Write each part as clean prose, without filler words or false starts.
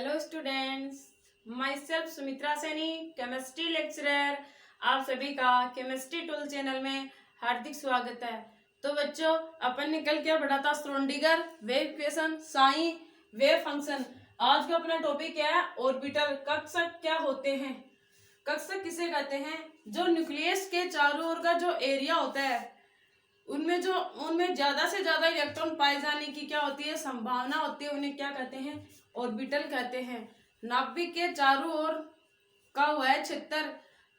Hello students, my self Sumitra Saini, chemistry lecturer. आप सभी का केमिस्ट्री टूल चैनल में हार्दिक स्वागत है। तो बच्चों, अपन ने कल क्या पढ़ा था? Schrodinger wave equation, sine wave function. आज का अपना टॉपिक क्या है? ऑर्बिटल। कक्षक क्या होते हैं? कक्षक किसे कहते हैं? जो न्यूक्लियस के चारों ओर का जो एरिया होता है उनमें ज्यादा से ज्यादा इलेक्ट्रॉन पाए जाने की क्या होती है? संभावना होती है। उन्हें क्या कहते हैं? ऑर्बिटल कहते हैं। नाभिक के चारों ओर का वह क्षेत्र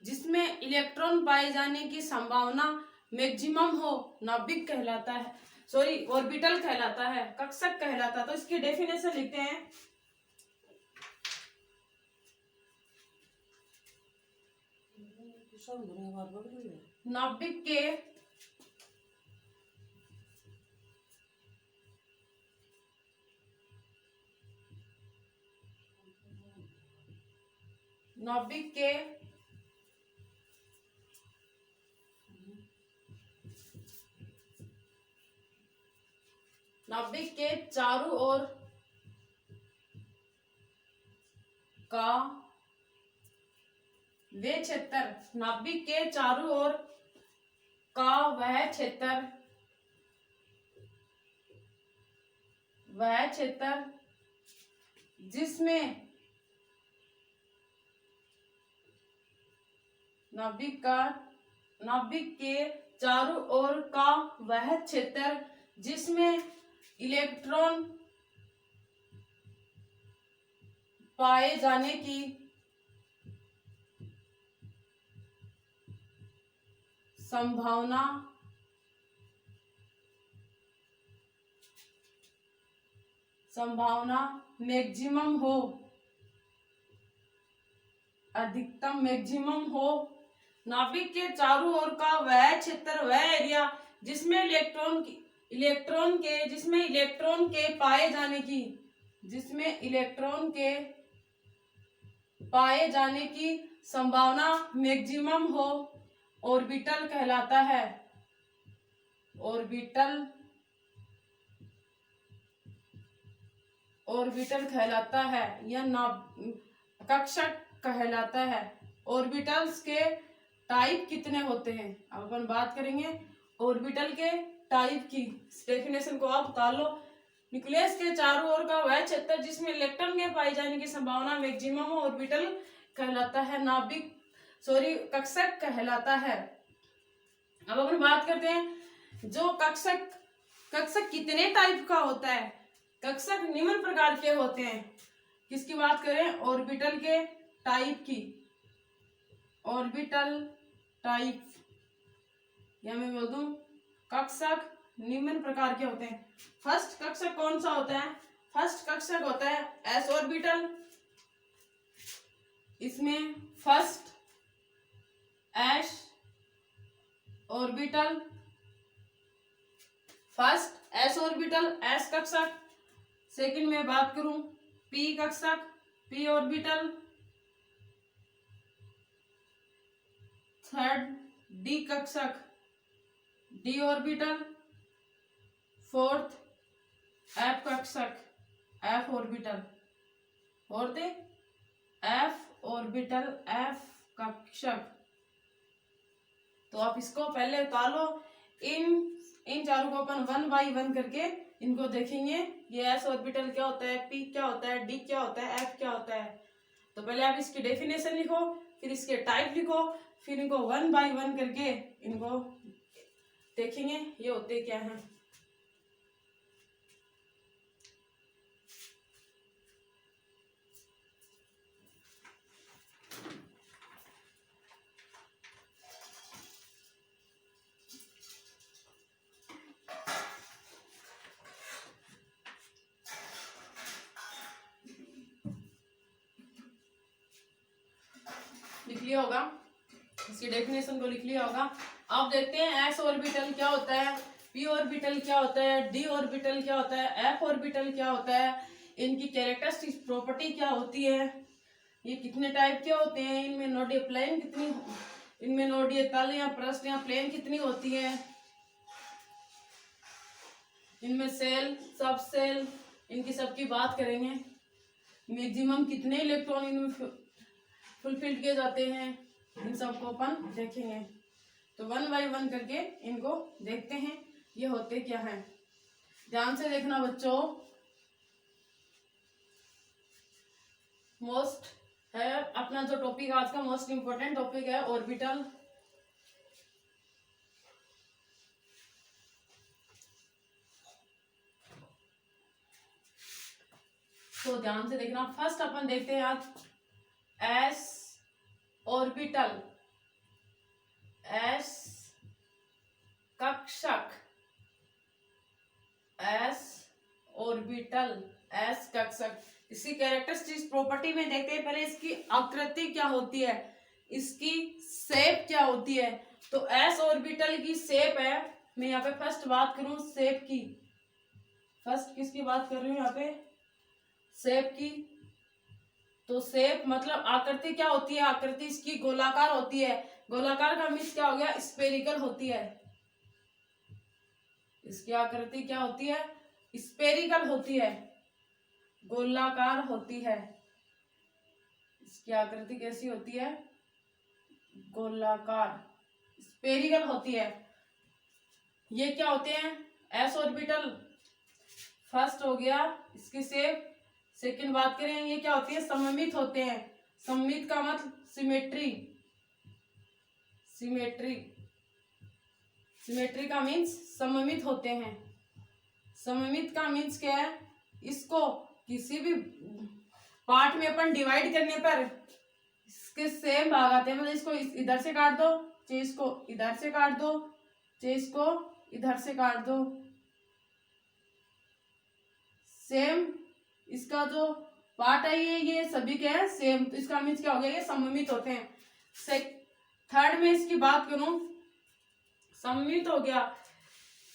जिसमें इलेक्ट्रॉन पाए जाने की संभावना मैक्सिमम हो, नाभिक कहलाता है, सॉरी ऑर्बिटल कहलाता है, कक्षक कहलाता है। तो इसकी डेफिनेशन लिखते हैं। नाभिक के नाभिक के नाभिक के चारों ओर का वे क्षेत्र, नाभिक के चारों ओर का वह क्षेत्र जिसमें नाभिक के चारों ओर का वह क्षेत्र जिसमें इलेक्ट्रॉन पाए जाने की संभावना मैक्सिमम हो, अधिकतम मैक्सिमम हो। नाभिक के चारों ओर का वह क्षेत्र, वह एरिया जिसमें इलेक्ट्रॉन के पाए जाने की संभावना मैक्सिमम हो, ऑर्बिटल कहलाता है। ऑर्बिटल कहलाता है या कक्षक कहलाता है। ऑर्बिटल्स के टाइप कितने होते हैं? अब अपन बात करेंगे ऑर्बिटल के टाइप की। डेफिनेशन को आप बता लो। न्यूक्लियस के चारों ओर का वह क्षेत्र जिसमें इलेक्ट्रॉन के पाए जाने की संभावना मैक्सिमम हो, ऑर्बिटल कहलाता है, कक्षक कहलाता है। अब अपन बात करते हैं जो कक्षक कितने टाइप का होता है। कक्षक निम्न प्रकार के होते हैं। किसकी बात करें? ऑर्बिटल के टाइप की। ऑर्बिटल टाइप, या मैं बोल दूं कक्षक निम्न प्रकार के होते हैं। फर्स्ट कक्षक कौन सा होता है? फर्स्ट कक्षक होता है एस ऑर्बिटल। इसमें first S orbital, first S orbital, S कक्षक। सेकंड में बात करूं पी कक्षक, पी ऑर्बिटल। थर्ड डी कक्षक, डी ऑर्बिटल। फोर्थ एफ कक्षक, F orbital. Fourth F orbital, F कक्षक। तो आप इसको पहले उतार लो। इन चारों को अपन वन बाई वन करके इनको देखेंगे। ये एस ऑर्बिटल क्या होता है, पी क्या होता है, डी क्या होता है, एफ क्या होता है। तो पहले आप इसकी डेफिनेशन लिखो, फिर इसके टाइप लिखो, फिर इनको वन बाई वन करके इनको देखेंगे ये होते क्या हैं। लिख लिया होगा, इसकी डेफिनेशन को लिख लिया होगा। अब देखते हैं एस ऑर्बिटल क्या होता है, पी ऑर्बिटल क्या होता है, डी ऑर्बिटल क्या होता है, एफ ऑर्बिटल क्या होता है, इनकी कैरेक्टरिस्टिक प्रॉपर्टी क्या होती है, ये कितने टाइप के होते हैं, इनमें नोडीय प्लेन कितनी, इनमें नोडीय तल या पृष्ठ या प्लेन कितनी होती है, इनमें सेल सब सेल, इनकी सबकी बात करेंगे। मैक्सिमम कितने इलेक्ट्रॉन इनमें फुलफिल किए जाते हैं, इन सबको अपन देखेंगे। तो वन बाय वन करके इनको देखते हैं ये होते क्या हैं। ध्यान से देखना बच्चों। मोस्ट है अपना जो टॉपिक आज का मोस्ट इंपोर्टेंट टॉपिक है ऑर्बिटल। तो ध्यान से देखना। फर्स्ट अपन देखते हैं आज एस ऑर्बिटल, एस कक्षक, एस ऑर्बिटल, एस कक्षक। इसकी कैरेक्टरिस्टिक्स प्रॉपर्टी में देखते हैं। पहले इसकी आकृति क्या होती है, इसकी शेप क्या होती है। तो एस ऑर्बिटल की शेप है, मैं यहाँ पे फर्स्ट बात करूं शेप की, फर्स्ट किसकी बात कर रही हूँ यहाँ पे, शेप की। तो शेप मतलब आकृति क्या होती है, आकृति इसकी गोलाकार होती है। गोलाकार का मीन्स क्या हो गया, स्पेरिकल होती है। इसकी आकृति क्या होती है, स्पेरिकल होती है, गोलाकार होती है। इसकी आकृति कैसी होती है, गोलाकार, स्पेरिकल होती है। ये क्या होते हैं, एस ऑर्बिटल फर्स्ट हो गया इसकी शेप। सेकंड बात करें ये क्या होती है, सममित होते हैं। सममित का मतलब सिमेट्री, सिमेट्री, सिमेट्री का मीन्स सममित होते हैं। सममित का मीन्स क्या है, इसको किसी भी पार्ट में अपन डिवाइड करने पर इसके सेम भाग आते हैं। मतलब इसको इधर से काट दो, चाहे इसको इधर से काट दो, चाहे इसको इधर से काट दो, सेम इसका जो पार्ट है ये सभी क्या है, सेम। तो इसका मीन्स क्या हो गया, ये सममित होते हैं। थर्ड में इसकी बात करूं, सममित हो गया,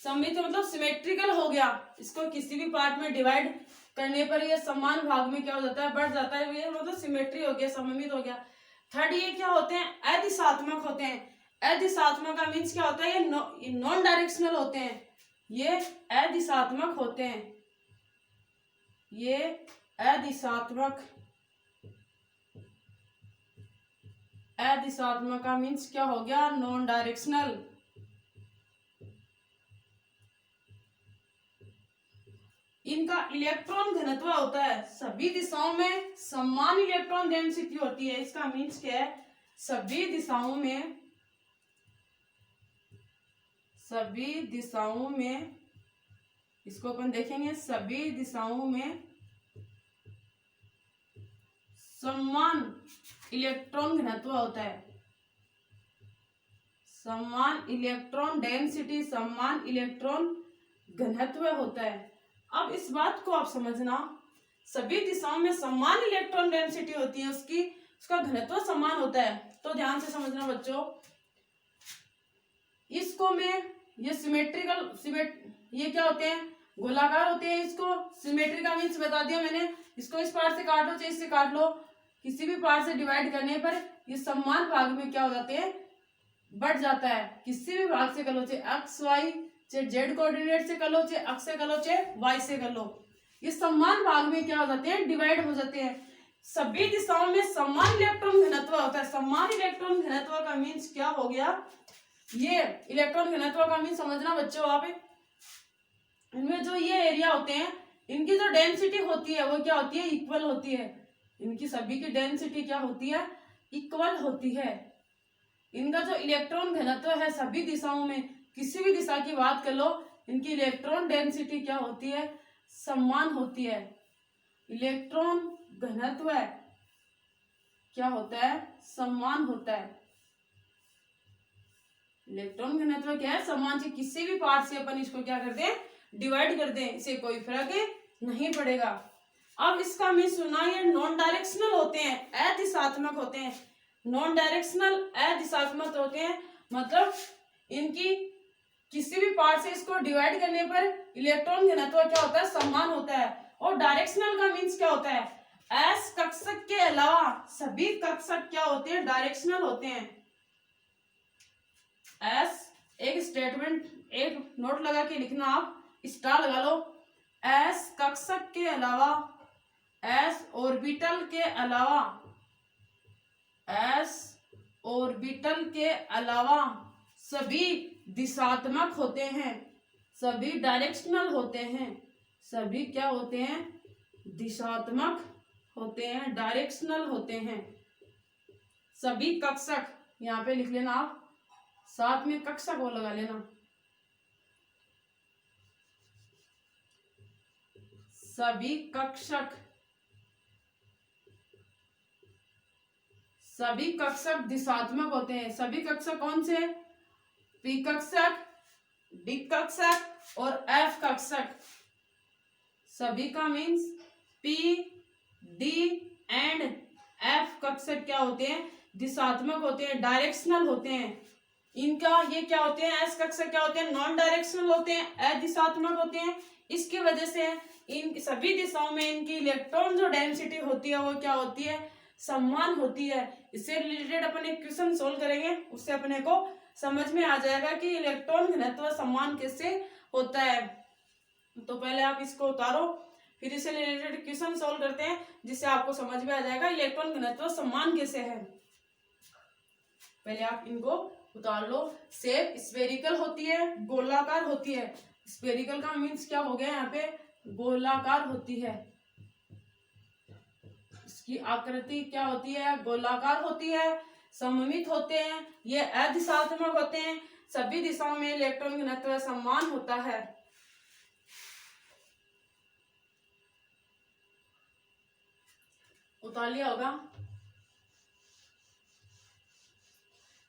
सममित मतलब सिमेट्रिकल हो गया। इसको किसी भी पार्ट में डिवाइड करने पर ये समान भाग में क्या हो जाता है, बढ़ जाता है। ये मतलब सिमेट्री हो गया, सममित हो गया। थर्ड ये क्या होते हैं, अदिशात्मक होते हैं। अदिशात्मक का मीन्स क्या होता है, ये नॉन डायरेक्शनल होते हैं। ये अदिशात्मक होते हैं, ये अदिशात्मक, अदिशात्मक का मीन्स क्या हो गया, नॉन डायरेक्शनल। इनका इलेक्ट्रॉन घनत्व होता है, सभी दिशाओं में समान इलेक्ट्रॉन डेंसिटी होती है। इसका मीन्स क्या है, सभी दिशाओं में, सभी दिशाओं में, इसको अपन देखेंगे, सभी दिशाओं में समान इलेक्ट्रॉन घनत्व होता है, समान इलेक्ट्रॉन डेंसिटी, समान इलेक्ट्रॉन घनत्व होता है। अब इस बात को आप समझना, सभी दिशाओं में समान इलेक्ट्रॉन डेंसिटी होती है, उसका घनत्व समान होता है। तो ध्यान से समझना बच्चों, इसको मैं ये सिमेट्रिकल, ये क्या होते हैं, गोलाकार होते हैं। इसको सिमेट्री का मीन्स बता दिया मैंने। इसको इस पार्ट से काट लो, चाहे इससे काट लो, किसी भी पार्ट से डिवाइड करने पर ये समान भाग में क्या हो जाते हैं, बढ़ जाता है। किसी भी भाग से कर लो, चाहे एक्स वाई, चाहे जेड कोऑर्डिनेट से कर लो, चाहे एक्स से कर लो, चाहे वाई से कर लो, ये समान भाग में क्या हो जाते हैं, डिवाइड हो जाते हैं। सभी दिशाओं में समान इलेक्ट्रॉन घनत्व होता है। समान इलेक्ट्रॉन घनत्व का मीन्स क्या हो गया, ये इलेक्ट्रॉन घनत्व का मीन्स समझना बच्चों आप, इनमें जो ये एरिया होते हैं, इनकी जो डेंसिटी होती है वो क्या होती है, इक्वल होती है। इनकी सभी की डेंसिटी क्या होती है, इक्वल होती है। इनका जो इलेक्ट्रॉन घनत्व है सभी दिशाओं में, किसी भी दिशा की बात कर लो, इनकी इलेक्ट्रॉन डेंसिटी क्या होती है, समान होती है। इलेक्ट्रॉन घनत्व क्या होता है, समान होता है। इलेक्ट्रॉन घनत्व क्या है, समान से किसी भी पार्ट से अपन इसको क्या कर दें, डिवाइड कर दें, इसे कोई फर्क नहीं पड़ेगा। अब इसका मैं सुना, ये नॉन डायरेक्शनल होते हैं, अदिशात्मक होते हैं। नॉन डायरेक्शनल अदिशात्मक होते हैं मतलब इनकी किसी भी पार्ट से इसको डिवाइड करने पर इलेक्ट्रॉन घनत्व क्या होता है, समान होता है। और डायरेक्शनल का मीन्स क्या होता है, एस कक्षक के अलावा सभी कक्षक क्या होते हैं, डायरेक्शनल होते हैं। एस एक स्टेटमेंट, एक नोट लगा के लिखना, आप स्टार लगा लो। एस कक्षक के अलावा, एस ऑर्बिटल के अलावा, एस ऑर्बिटल के अलावा सभी दिशात्मक होते हैं, सभी डायरेक्शनल होते हैं, सभी क्या होते हैं, दिशात्मक होते हैं, डायरेक्शनल होते हैं। सभी कक्षक, यहाँ पे लिख लेना आप, साथ में कक्षक वो लगा लेना। सभी कक्षक, सभी कक्षक दिशात्मक होते हैं। सभी कक्षक कौन से, पी कक्षक, डी कक्षक और एफ कक्षक। सभी का means P, D and F कक्षक क्या होते हैं, दिशात्मक होते हैं, डायरेक्शनल होते हैं। इनका ये क्या होते हैं, एस कक्षक क्या होते हैं, नॉन डायरेक्शनल होते हैं, अदिशात्मक होते हैं। इसकी वजह से इन सभी दिशाओं में इनकी इलेक्ट्रॉन जो डेंसिटी होती है वो क्या होती है, समान होती है। इससे रिलेटेड अपन एक क्वेश्चन सोल्व करेंगे, उससे अपने को समझ में आ जाएगा कि इलेक्ट्रॉन घनत्व समान कैसे होता है। तो पहले आप इसको उतारो, फिर इससे रिलेटेड क्वेश्चन सोल्व करते हैं, जिससे आपको समझ में आ जाएगा इलेक्ट्रॉन घनत्व समान कैसे है। पहले आप इनको उतार लो। शेप स्फेरिकल होती है, गोलाकार होती है। स्फेरिकल का मीन्स क्या हो गया, यहाँ पे गोलाकार होती है। इसकी आकृति क्या होती है, गोलाकार होती है। सममित होते हैं, ये अदिशात्मक होते हैं। सभी दिशाओं में इलेक्ट्रॉन घनत्व समान होता है। उतार लिया होगा।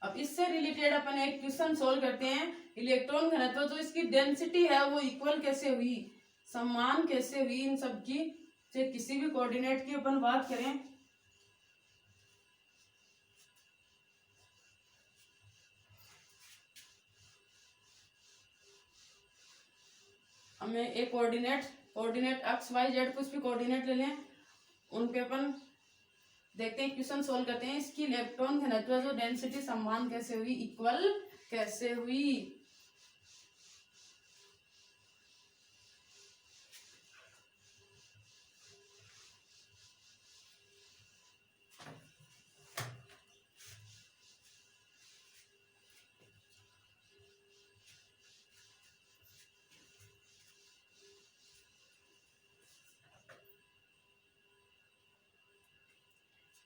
अब इससे रिलेटेड अपन एक क्वेश्चन सोल्व करते हैं। इलेक्ट्रॉन घनत्व जो इसकी डेंसिटी है वो इक्वल कैसे हुई, समान कैसे हुई, इन सब की चाहे किसी भी कोऑर्डिनेट की अपन बात करें। हमें एक कोऑर्डिनेट एक्स वाई जेड कुछ भी कोऑर्डिनेट ले लें, उन पे अपन देखते हैं, क्वेश्चन सोल्व करते हैं। इसकी इलेक्ट्रॉन घनत्व जो डेंसिटी समान कैसे हुई, इक्वल कैसे हुई।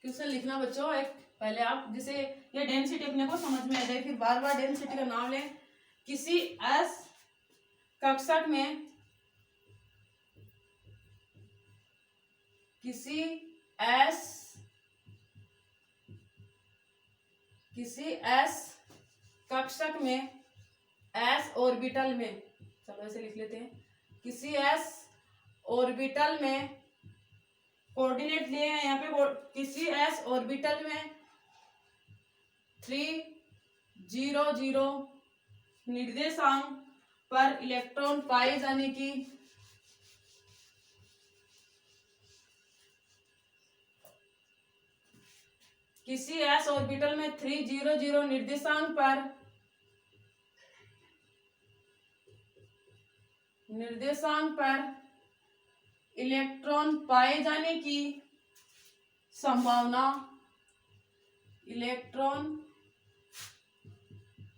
क्वेश्चन लिखना बच्चों, एक पहले आप जिसे ये डेंसिटी अपने को समझ में आ जाए, फिर बार बार डेंसिटी का नाम लें। किसी एस कक्षक में, किसी एस कक्षक में, एस ऑर्बिटल में, चलो ऐसे लिख लेते हैं, किसी एस ऑर्बिटल में कोऑर्डिनेट लिए हैं यहाँ पे, किसी एस ऑर्बिटल में 3, 0, 0 निर्देशांक पर इलेक्ट्रॉन पाए जाने की किसी एस ऑर्बिटल में 3, 0, 0 निर्देशांक पर इलेक्ट्रॉन पाए जाने की संभावना, इलेक्ट्रॉन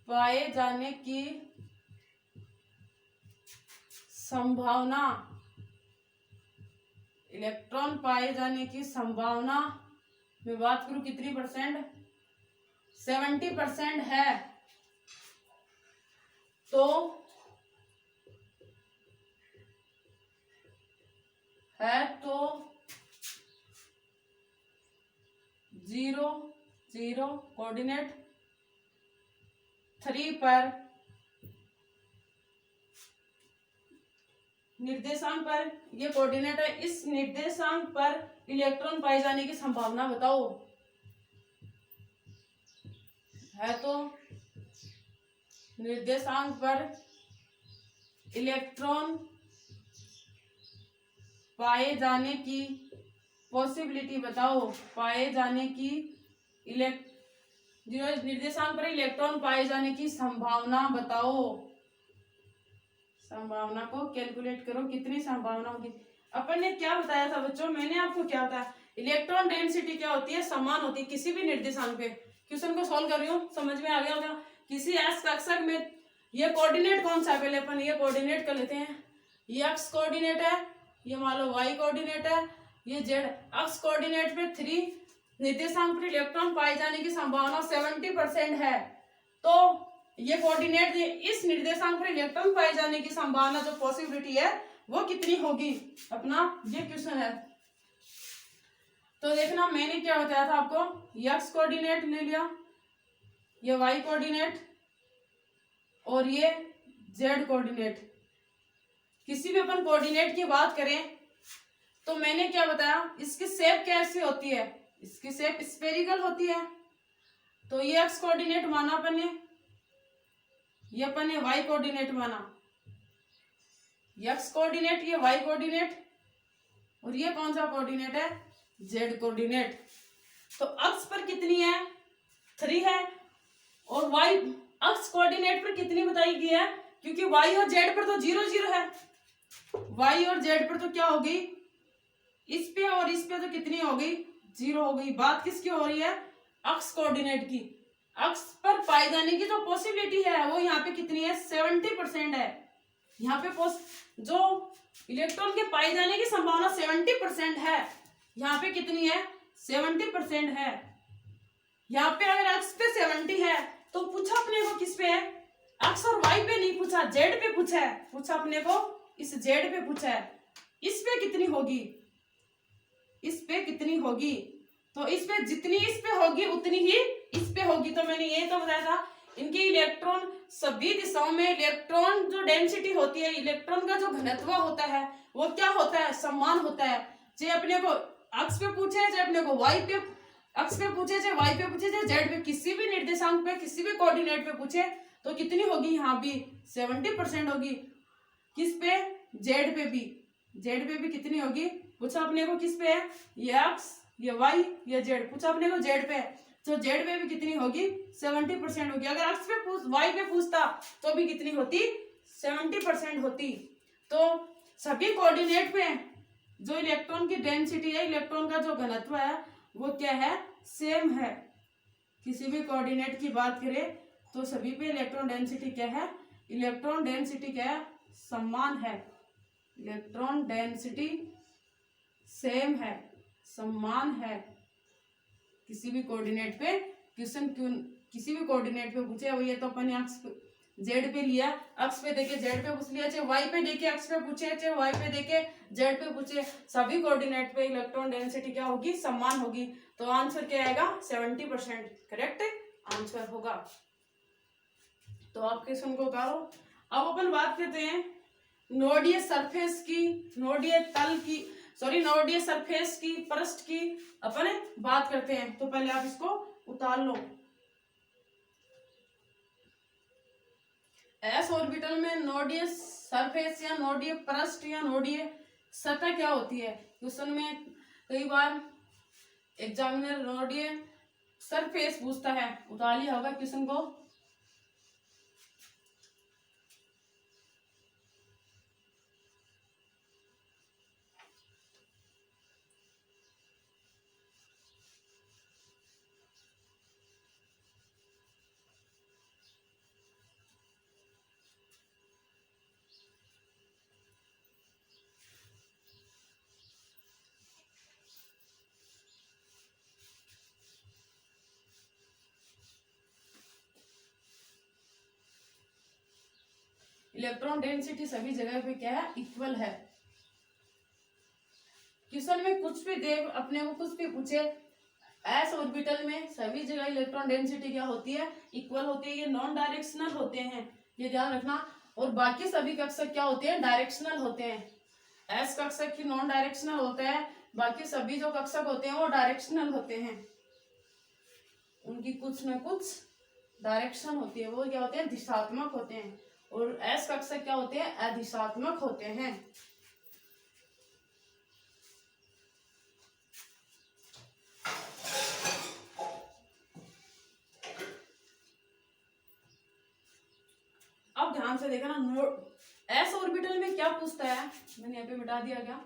पाए जाने की संभावना, इलेक्ट्रॉन पाए जाने की संभावना मैं बात करूं कितनी परसेंट, 70% है। तो 0, 0 कोऑर्डिनेट 3 पर निर्देशांक पर, ये कोऑर्डिनेट है, इस निर्देशांक पर इलेक्ट्रॉन पाए जाने की संभावना बताओ। है तो निर्देशांक पर इलेक्ट्रॉन पाए जाने की पॉसिबिलिटी बताओ, पाए जाने की निर्देशांक पर इलेक्ट्रॉन पाए जाने की संभावना बताओ। संभावना को कैलकुलेट करो, कितनी संभावना होगी। अपन ने क्या बताया था बच्चों, मैंने आपको क्या बताया, इलेक्ट्रॉन डेंसिटी क्या होती है, समान होती है किसी भी निर्देशांक पे। क्वेश्चन को सॉल्व कर रही हूँ, समझ में आ गया होगा। किसी एस कक्षक में ये कोऑर्डिनेट कौन सा है, पहले अपन ये कोऑर्डिनेट कर लेते हैं। ये एक्स कोऑर्डिनेट है, ये मान लो वाई कोऑर्डिनेट है, ये जेड। एक्स कोऑर्डिनेट पे 3 निर्देशांक पर इलेक्ट्रॉन पाए जाने की संभावना 70% है। तो ये कोऑर्डिनेट, इस निर्देशांक पर इलेक्ट्रॉन पाए जाने की संभावना जो पॉसिबिलिटी है वो कितनी होगी, अपना ये क्वेश्चन है। तो देखना मैंने क्या बताया था आपको, एक्स कोऑर्डिनेट ले लिया, ये वाई कोऑर्डिनेट और ये जेड कोऑर्डिनेट। किसी भी अपन कोऑर्डिनेट की बात करें तो मैंने क्या बताया, इसकी शेप कैसी होती है, इसकी शेप स्फेरिकल होती है। तो ये एक्स कोऑर्डिनेट माना अपन ने, ये अपन ने वाई कोऑर्डिनेट माना, एक्स कोऑर्डिनेट, ये वाई कोऑर्डिनेट, और ये कौन सा कोऑर्डिनेट है, जेड कोऑर्डिनेट। तो अक्ष पर कितनी है, 3 है, और वाई अक्ष कोऑर्डिनेट पर कितनी बताई गई है, क्योंकि वाई और जेड पर तो 0 0 है, वाई और जेड पर तो क्या होगी, इस पे और इस पे तो कितनी हो गई, 0 हो गई। बात किसकी हो रही है, अक्ष कोऑर्डिनेट की। अक्ष पर पाए जाने की जो पॉसिबिलिटी है वो यहाँ पे कितनी है, 70% है। यहाँ पे जो इलेक्ट्रॉन के पाए जाने की संभावना 70% है, यहाँ पे कितनी है, 70% है। यहाँ पे अगर अक्ष पे 70 है तो पूछा अपने को किस पे है, अक्ष और वाई पे नहीं पूछा, जेड पे पूछा है, पूछा अपने को इस जेड पे पूछा है। इस पे कितनी होगी, इस पे कितनी होगी, तो इस पे जितनी इस पे होगी उतनी ही इस पे होगी। तो मैंने ये तो बताया था, इनके इलेक्ट्रॉन सभी दिशाओं में इलेक्ट्रॉन जो डेंसिटी होती है, इलेक्ट्रॉन का जो घनत्व होता है वो क्या होता है, समान होता है। चाहे अपने को अक्ष पे पूछे, चाहे अपने को वाई पे अक्ष पे पूछे, चाहे वाई पे पूछे, चाहे जेड पे, किसी भी निर्देशांक पे, किसी भी कोऑर्डिनेट पे पूछे तो कितनी होगी, यहाँ भी 70% होगी। किस पे, जेड पे भी, जेड पे भी कितनी होगी, पूछा अपने को किस पे है, ये एक्स, ये वाई, ये जेड, पूछा अपने को जेड पे, तो जेड पे भी कितनी होगी, 70% होगी। अगर एक्स पे वाई पे पूछता तो भी कितनी होती, 70% होती। तो सभी कोऑर्डिनेट पे जो इलेक्ट्रॉन की डेंसिटी है, इलेक्ट्रॉन का जो घनत्व है वो क्या है, सेम है। किसी भी कोऑर्डिनेट की बात करें तो सभी पे इलेक्ट्रॉन डेंसिटी क्या है, इलेक्ट्रॉन डेंसिटी क्या है, समान है। इलेक्ट्रॉन डेंसिटी सेम है, समान है। किसी भी कोऑर्डिनेट पे क्वेश्चन क्यों, किसी भी कोऑर्डिनेट पे पूछे, वो ये तो अपन अक्ष जेड पे लिया, अक्ष पे देके जेड पे पूछ लिया, चाहे वाई पे देके अक्ष पे पूछे, चाहे वाई पे देके जेड पे पूछे, सभी कोऑर्डिनेट पे इलेक्ट्रॉन डेंसिटी क्या होगी, समान होगी। तो आंसर क्या आएगा, 70% करेक्ट आंसर होगा। तो आप क्वेश्चन को उतारो। अब अपन बात करते हैं नोडीय सरफेस की, नोडीय तल की, सॉरी नोडीय सरफेस की, पृष्ठ की अपन बात करते हैं। तो पहले आप इसको उतार लो। एस ऑर्बिटल में नोडीय सरफेस या नोडीय पृष्ठ या नोडीय सतह क्या होती है, क्वेश्चन में कई बार एग्जामिनर नोडीय सरफेस पूछता है, उतार लिया होगा क्वेश्चन को। इलेक्ट्रॉन डेंसिटी सभी जगह पे क्या है, इक्वल है। क्वेश्चन में कुछ भी दे, अपने को कुछ भी पूछे, एस ऑर्बिटल में सभी जगह इलेक्ट्रॉन डेंसिटी क्या होती है, इक्वल होती है। ये नॉन डायरेक्शनल होते हैं, ये ध्यान रखना। और बाकी सभी कक्षक क्या होते हैं, डायरेक्शनल होते हैं। एस कक्षक की नॉन डायरेक्शनल होता है, बाकी सभी जो कक्षक होते हैं वो डायरेक्शनल होते हैं। उनकी कुछ न कुछ डायरेक्शन होती है, वो क्या होते हैं, दिशात्मक होते हैं। और एस कक्षक क्या होते हैं, अदिशात्मक होते हैं। अब ध्यान से देखना, एस ऑर्बिटल में क्या पूछता है, मैंने यहाँ पे मिटा दिया क्या,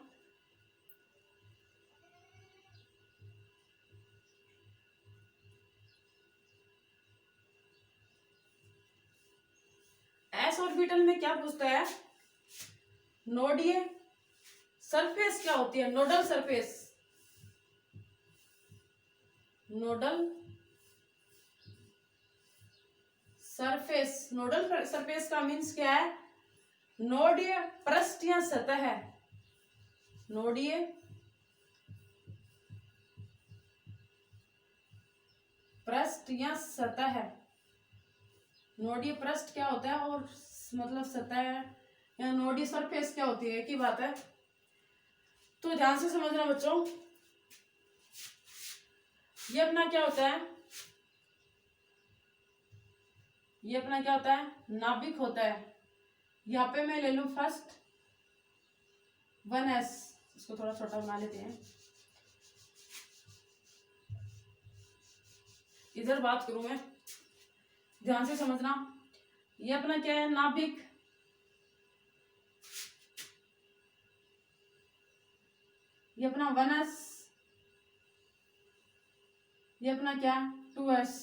एस ऑर्बिटल में क्या पूछता है, नोडीय सरफेस क्या होती है, nodal surface, nodal surface, nodal surface का मीन्स क्या है, नोडीय पृष्ठ या सतह है, नोडीय पृष्ठ या सतह है। नोडीय पृष्ठ क्या होता है और मतलब सतह या नोडीय सरफेस क्या होती है, एक ही बात है। तो ध्यान से समझना बच्चों, ये अपना क्या होता है, ये अपना क्या होता है, नाभिक होता है। यहाँ पे मैं ले लूं फर्स्ट 1s, इसको थोड़ा छोटा बना लेते हैं, इधर बात करूं मैं, ध्यान से समझना। ये अपना क्या है, नाभिक, ये अपना 1s, ये अपना क्या 2s,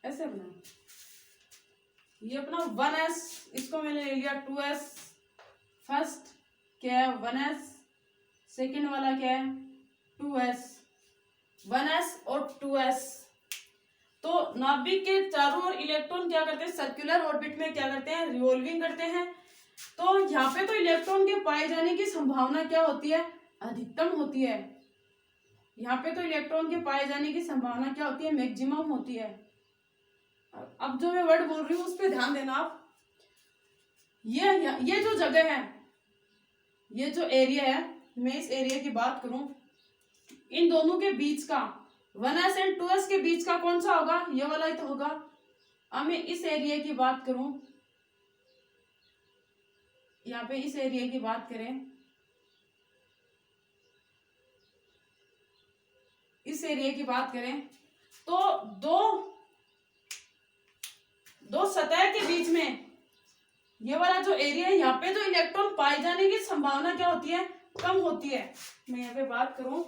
ऐसे अपना ये अपना 1s, इसको मैंने ले लिया 2s, फर्स्ट क्या है 1s, सेकेंड वाला क्या है 2s, 1s और 2s। तो नाभिक के चारों ओर इलेक्ट्रॉन क्या करते हैं, सर्कुलर ऑर्बिट में क्या करते हैं, रिवॉल्विंग करते हैं। तो यहाँ पे तो इलेक्ट्रॉन के पाए जाने की संभावना क्या होती है, अधिकतम होती है। यहाँ पे तो इलेक्ट्रॉन के पाए जाने की संभावना क्या होती है, मैक्सिमम होती है। अब जो मैं वर्ड बोल रही हूँ उस पर ध्यान देना आप। ये जो जगह है, ये जो एरिया है, मैं इस एरिया की बात करूं, इन दोनों के बीच का 1s एंड 2s के बीच का कौन सा होगा, ये वाला ही तो होगा। अब मैं इस एरिया की बात करूं, यहाँ पे इस एरिया की बात करें, इस एरिया की बात करें तो दो सतह के बीच में ये वाला जो एरिया है, यहाँ पे तो इलेक्ट्रॉन पाए जाने की संभावना क्या होती है, कम होती है। मैं यहाँ पे बात करूं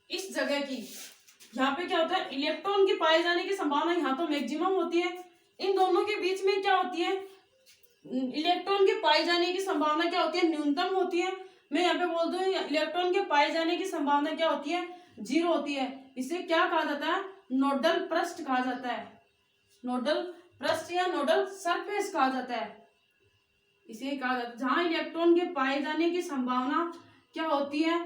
इस जगह की, यहाँ पे क्या होता है, इलेक्ट्रॉन के पाए जाने की संभावना यहाँ तो मैक्सिमम होती है। इन दोनों के बीच में क्या होती है, इलेक्ट्रॉन के पाए जाने की संभावना क्या होती है, न्यूनतम होती है। मैं यहाँ पे बोल दूं इलेक्ट्रॉन के पाए जाने की संभावना क्या होती है, 0 होती है। इसे क्या कहा जाता है, नोडल पृष्ठ कहा जाता है, नोडल पृष्ठ या नोडल सरफेस कहा जाता है। इसे कहा जाता है जहां इलेक्ट्रॉन के पाए जाने की संभावना क्या होती है,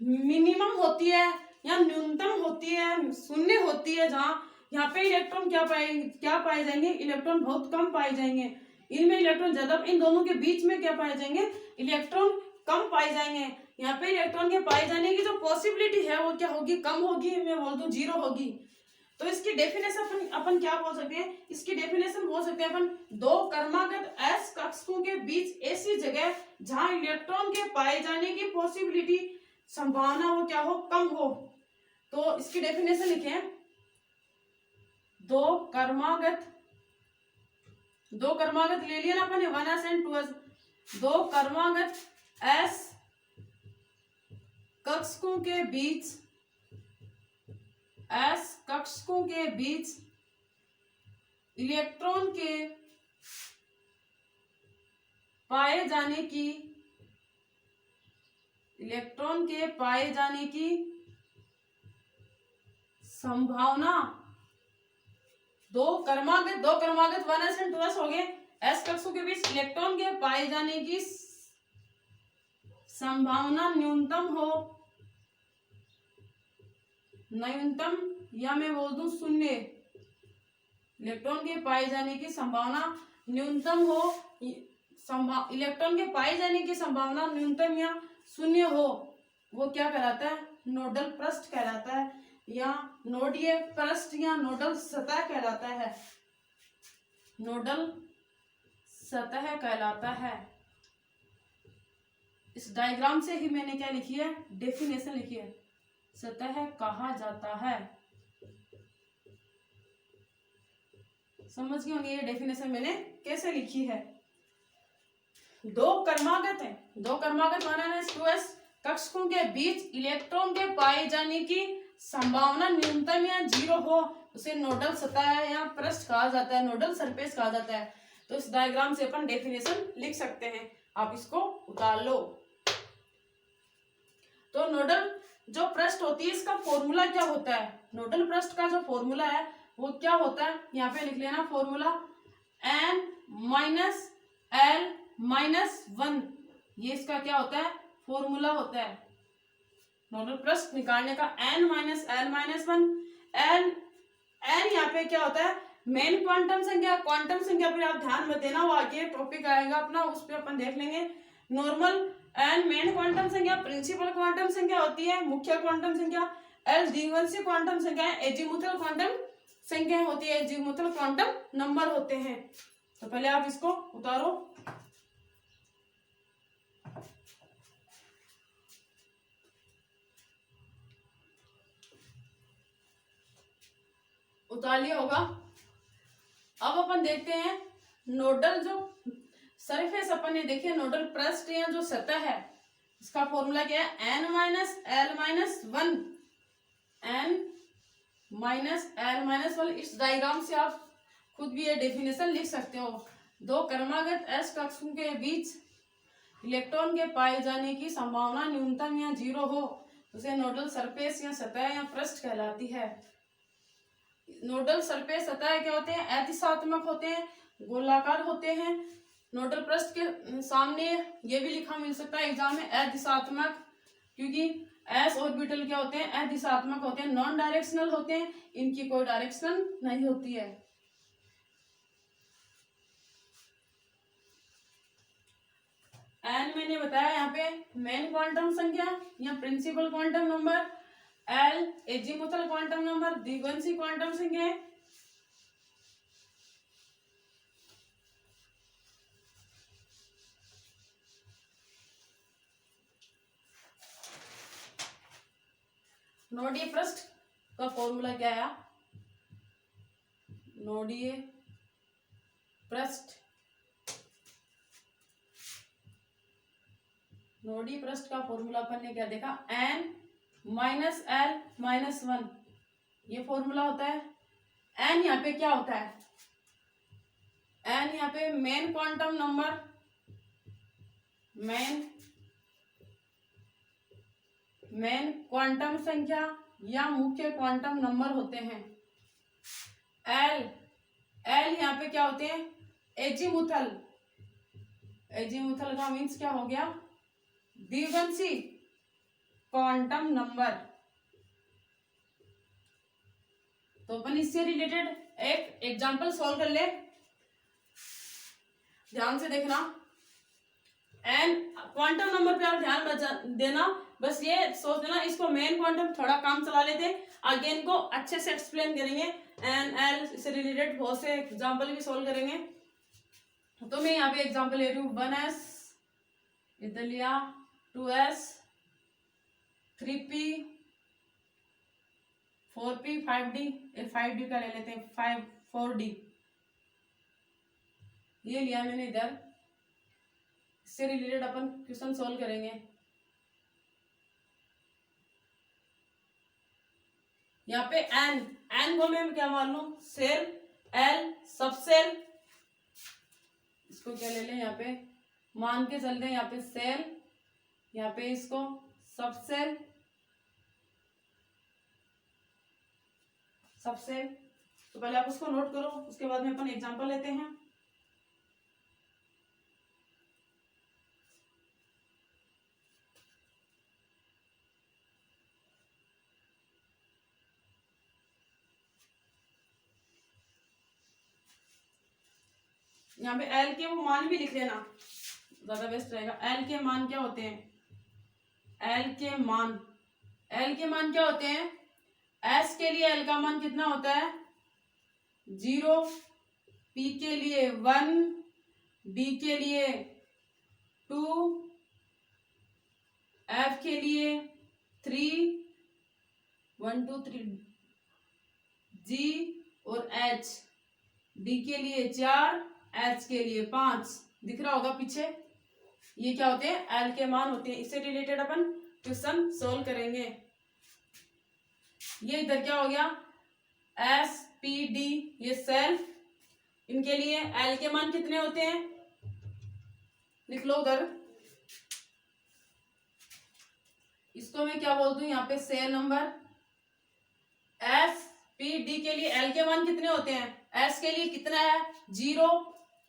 मिनिमम होती है या न्यूनतम होती है, शून्य होती है। जहां यहाँ पे इलेक्ट्रॉन क्या पाए जाएंगे, इलेक्ट्रॉन बहुत कम पाए जाएंगे। इनमें इलेक्ट्रॉन ज्यादा, इन दोनों के बीच में क्या पाए जाएंगे, इलेक्ट्रॉन कम पाए जाएंगे। यहाँ पे इलेक्ट्रॉन के पाए जाने की जो पॉसिबिलिटी है वो क्या होगी, कम होगी, मैं बोल दूं 0 होगी। तो इसकी डेफिनेशन अपन क्या बोल सकते हैं, इसकी डेफिनेशन बोल सकते हैं अपन, दो क्रमागत s कक्षकों के बीच ऐसी जगह जहां इलेक्ट्रॉन के पाए जाने की पॉसिबिलिटी, संभावना वो क्या हो, कम हो। तो इसकी डेफिनेशन लिखे, दो क्रमागत ले लिया ना अपन 1s एंड 2s, दो क्रमागत s कक्षकों के बीच, s कक्षकों के बीच इलेक्ट्रॉन के पाए जाने की संभावना, दो क्रमागत 1s एंड 2s हो गए, s कक्षों के बीच इलेक्ट्रॉन के पाए जाने की संभावना न्यूनतम या मैं बोल दूं शून्य, इलेक्ट्रॉन के पाए जाने की संभावना न्यूनतम हो, इलेक्ट्रॉन के पाए जाने की संभावना न्यूनतम या शून्य हो, वो क्या कहलाता है, नोडल पृष्ठ कहलाता है, या नोडीय पृष्ठ या नोडल सतह कहलाता है, नोडल सतह कहलाता है। इस डायग्राम से ही मैंने क्या लिखी है, डेफिनेशन लिखी है, सतह कहा जाता है। समझ गए होंगे ये डेफिनेशन मैंने कैसे लिखी है। दो क्रमागत है, दो क्रमागत माना 2s कक्षकों के बीच इलेक्ट्रॉन के पाए जाने की संभावना न्यूनतम या 0 हो, उसे नोडल सतह या पृष्ठ कहा जाता है, नोडल सरफेस कहा जाता है। तो इस डायग्राम से अपन डेफिनेशन लिख सकते हैं, आप इसको उतार लो। तो नोडल जो पृष्ठ होती है इसका फॉर्मूला क्या होता है, नोडल पृष्ठ का जो फॉर्मूला है वो क्या होता है, यहाँ पे लिख लेना formula n minus l minus 1, ये इसका क्या होता है फॉर्मूला होता है नोडल पृष्ठ निकालने का, n minus l minus 1। n यहाँ पे क्या होता है मेन क्वांटम संख्या, क्वांटम संख्या पर आप ध्यान मत देना, वो आगे टॉपिक आएगा अपना उस पर अपन देख लेंगे। नॉर्मल n मेन क्वांटम संख्या, प्रिंसिपल क्वांटम संख्या होती है, मुख्य क्वांटम संख्या, l द्विवंशी क्वांटम संख्या, एजीमुथल क्वांटम संख्या होती है, एजीमुथल क्वांटम नंबर होते हैं। तो पहले आप इसको उतारो। उतार लिया होगा। अब अपन देखते हैं नोडल जो सरफेस अपन ने देखिए, नोडल पृष्ठ या जो सतह है इसका फॉर्मूला क्या है n minus l minus 1, n minus l minus 1। इस डायग्राम से आप खुद भी ये डेफिनेशन लिख सकते हो। दो क्रमागत s कक्षकों के बीच इलेक्ट्रॉन के पाए जाने की संभावना न्यूनतम या 0 हो, उसे नोडल सरफेस या सतह या पृष्ठ कहलाती है। नोडल सरफेस सतह क्या होते हैं, अदिशात्मक होते हैं, गोलाकार होते हैं। नोडल पृष्ठ के सामने ये भी लिखा मिल सकता है एग्जाम में अदिशात्मक, क्योंकि एस ऑर्बिटल क्या होते हैं अदिशात्मक होते हैं, नॉन डायरेक्शनल होते हैं, इनकी कोई डायरेक्शन नहीं होती है। एन मैंने बताया यहाँ पे मेन क्वांटम संख्या या principal quantum number, L azimuthal quantum number, द्विवंशी क्वांटम संख्या है। नोडीय पृष्ठ का फॉर्मूला क्या है, नोडीय पृष्ठ, नोडीय पृष्ठ का फॉर्मूला अपन ने क्या देखा n माइनस l माइनस 1, ये फॉर्मूला होता है। n यहाँ पे क्या होता है, n यहाँ पे main quantum number, main quantum संख्या या मुख्य क्वांटम नंबर होते हैं। l यहाँ पे क्या होते हैं एजीमुथल, एजीमुथल का मीन्स क्या हो गया द्विवंशी क्वांटम नंबर। तो अपन इससे रिलेटेड एक एग्जांपल सॉल्व कर ले, ध्यान से देखना। एन क्वांटम नंबर पे आप ध्यान देना, बस ये सोच देना इसको मेन क्वांटम, थोड़ा काम चला लेते आगे इनको अच्छे से एक्सप्लेन करेंगे, एन एल से रिलेटेड बहुत से एग्जांपल भी सॉल्व करेंगे। तो मैं यहाँ पे एग्जांपल ले रही हूँ 1s, इधर लिया 2s, 3p, 4p, 5d, 5d का ले लेते हैं 4d, ये लिया मैंने इधर। इससे रिलेटेड अपन क्वेश्चन सॉल्व करेंगे। यहाँ पे n को मैं क्या मान लूं सेल, l सबसेल, इसको क्या ले लें यहाँ पे मान के चलते हैं, यहाँ पे सेल, यहाँ पे इसको सबसेल, सबसेल। तो पहले आप उसको नोट करो, उसके बाद में अपन एग्जांपल लेते हैं। यहाँ पे एल के वो मान भी लिख लेना, ज्यादा बेस्ट रहेगा। एल के मान क्या होते हैं, एल के मान क्या होते हैं, एस के लिए एल का मान कितना होता है 0, पी के लिए 1, डी के लिए 2, एफ के लिए 3, 1 2 3, जी और एच डी के लिए 4, एच के लिए 5। दिख रहा होगा पीछे, ये क्या होते हैं, एल के मान होते हैं। इससे रिलेटेड अपन क्वेश्चन सोल्व करेंगे। ये इधर क्या हो गया, एस पी डी, ये सेल्फ, इनके लिए एल के मान कितने होते हैं, लिख लो उधर। इसको मैं क्या बोलती हूँ यहाँ पे, cell number. S P D के लिए एल के मान कितने होते हैं, एस के लिए कितना है 0,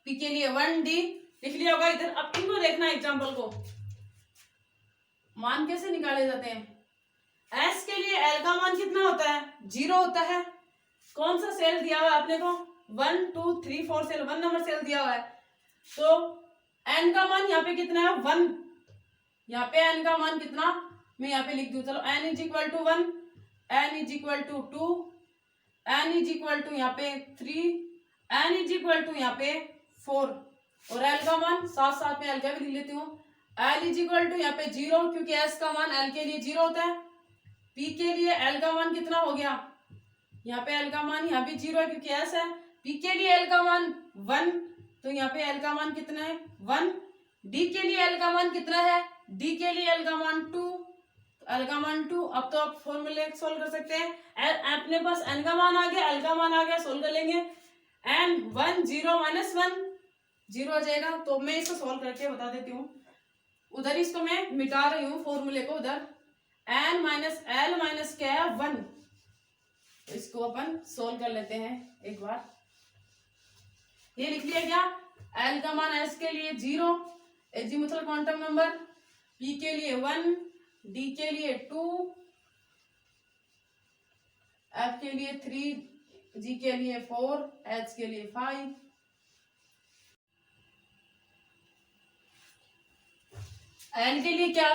पी के लिए 1, डी लिख लिया होगा इधर। अब इनको देखना एग्जाम्पल को, मान कैसे निकाले जाते हैं। एस के लिए एल का मान कितना होता है, 0 होता है। कौन सा सेल दिया हुआ है अपने को, 1 2 3 4 सेल, 1 नंबर सेल दिया हुआ है। तो एन का मान यहाँ पे कितना है 1, यहाँ पे एन का मान कितना, मैं यहाँ पे लिख दूं, चलो N is equal to 1, N is equal to 2, N is equal to यहाँ पे 3, एन इज इक्वल टू यहाँ पे 4, और एल का मान साथ साथ में एल का भी लिख लेती हूँ। एल इज इक्वल टू यहाँ पे 0, क्योंकि एस का मान एल के लिए 0 होता है। पी के लिए एल का मान कितना हो गया, यहाँ पे एल का मान यहाँ पे 0 है क्योंकि एस है। पी के लिए एल का मान 1, तो यहाँ पे एल का मान कितना है 1। डी के लिए एल का मान कितना है, डी के लिए एल का मान 2, एल का मान 2। अब तो आप फॉर्मूले सोल्व कर सकते हैं। अपने पास एन का मान आ गया, एल का मान आ गया, सोल्व कर लेंगे। एन 1 0 माइनस 1 0 आ जाएगा। तो मैं इसको सोल्व करके बता देती हूँ। उधर इसको मैं मिटा रही हूँ फॉर्मूले को, उधर एन माइनस एल माइनस क्या है 1। तो इसको अपन सोल्व कर लेते हैं एक बार। ये लिख लिया क्या, एल का मान एस के लिए 0, एजीमुथल क्वांटम नंबर, पी के लिए 1, डी के लिए 2, एफ के लिए 3, जी के लिए 4, एच के लिए 5। एल के लिए क्या,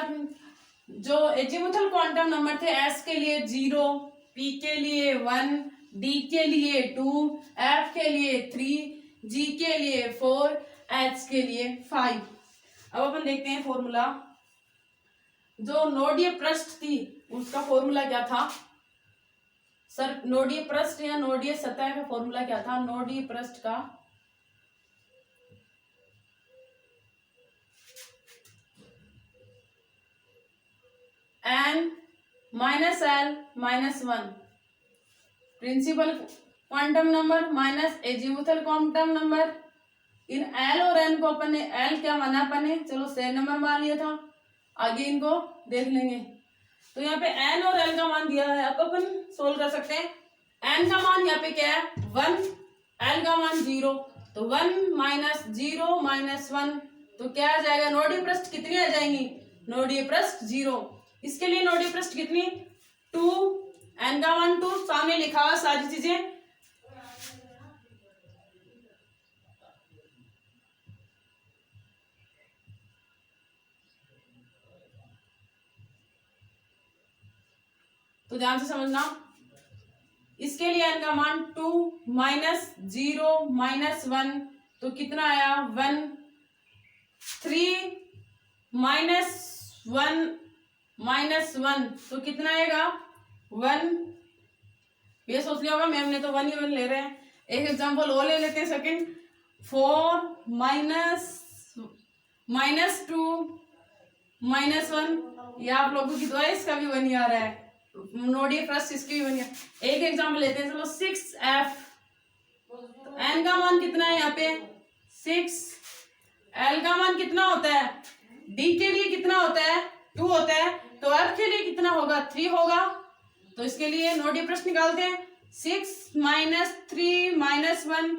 जो एजीमुथल क्वांटम नंबर थे, एस के लिए 0, पी के लिए 1, डी के लिए 2, एफ के लिए 3, जी के लिए 4, एच के लिए 5। अब अपन देखते हैं फॉर्मूला। जो नोडीय पृष्ठ थी उसका फॉर्मूला क्या था सर, नोडीय पृष्ठ या नोडीय सतह का फॉर्मूला क्या था, नोडीय पृष्ठ का N minus L minus 1, principal quantum number minus azimuthal quantum number. इन एल और एन को अपन ने, एल क्या माना अपन ने, चलो सेल नंबर मान लिया था, आगे इनको देख लेंगे। तो यहाँ पे एन और एल का मान दिया है, अब अपन सोल्व कर सकते हैं। एन का मान यहाँ पे क्या है 1, एल का मान 0, तो 1 माइनस 0 माइनस 1, तो क्या आ जाएगा, नोडीय पृष्ठ कितनी आ जाएंगी, नोडीय पृष्ठ 0। इसके लिए नोडीय पृष्ठ कितनी 2, एन का मान 2, सामने लिखा हुआ सारी चीजें। तो ध्यान से समझना, इसके लिए एन का मान 2 माइनस 0 माइनस 1, तो कितना आया 1, 3 माइनस 1 माइनस 1, तो कितना आएगा 1। ये सोच लिया होगा मैम ने तो 1 ही 1 ले रहे हैं। एक एग्जांपल और ले लेते हैं सेकंड, 4 माइनस 2 माइनस 1, ये आप लोगों की दुआ है, इसका भी 1 ही आ रहा है, नोडीय पृष्ठ इसकी भी 1 ही। एक एग्जांपल लेते हैं, चलो 6f, एन का मान कितना है यहाँ पे 6, एल का मान कितना होता है, डी के लिए कितना होता है 2 होता है, तो एफ के लिए कितना होगा 3 होगा। तो इसके लिए नोडीय पृष्ठ निकालते हैं, 6 माइनस 3 माइनस 1,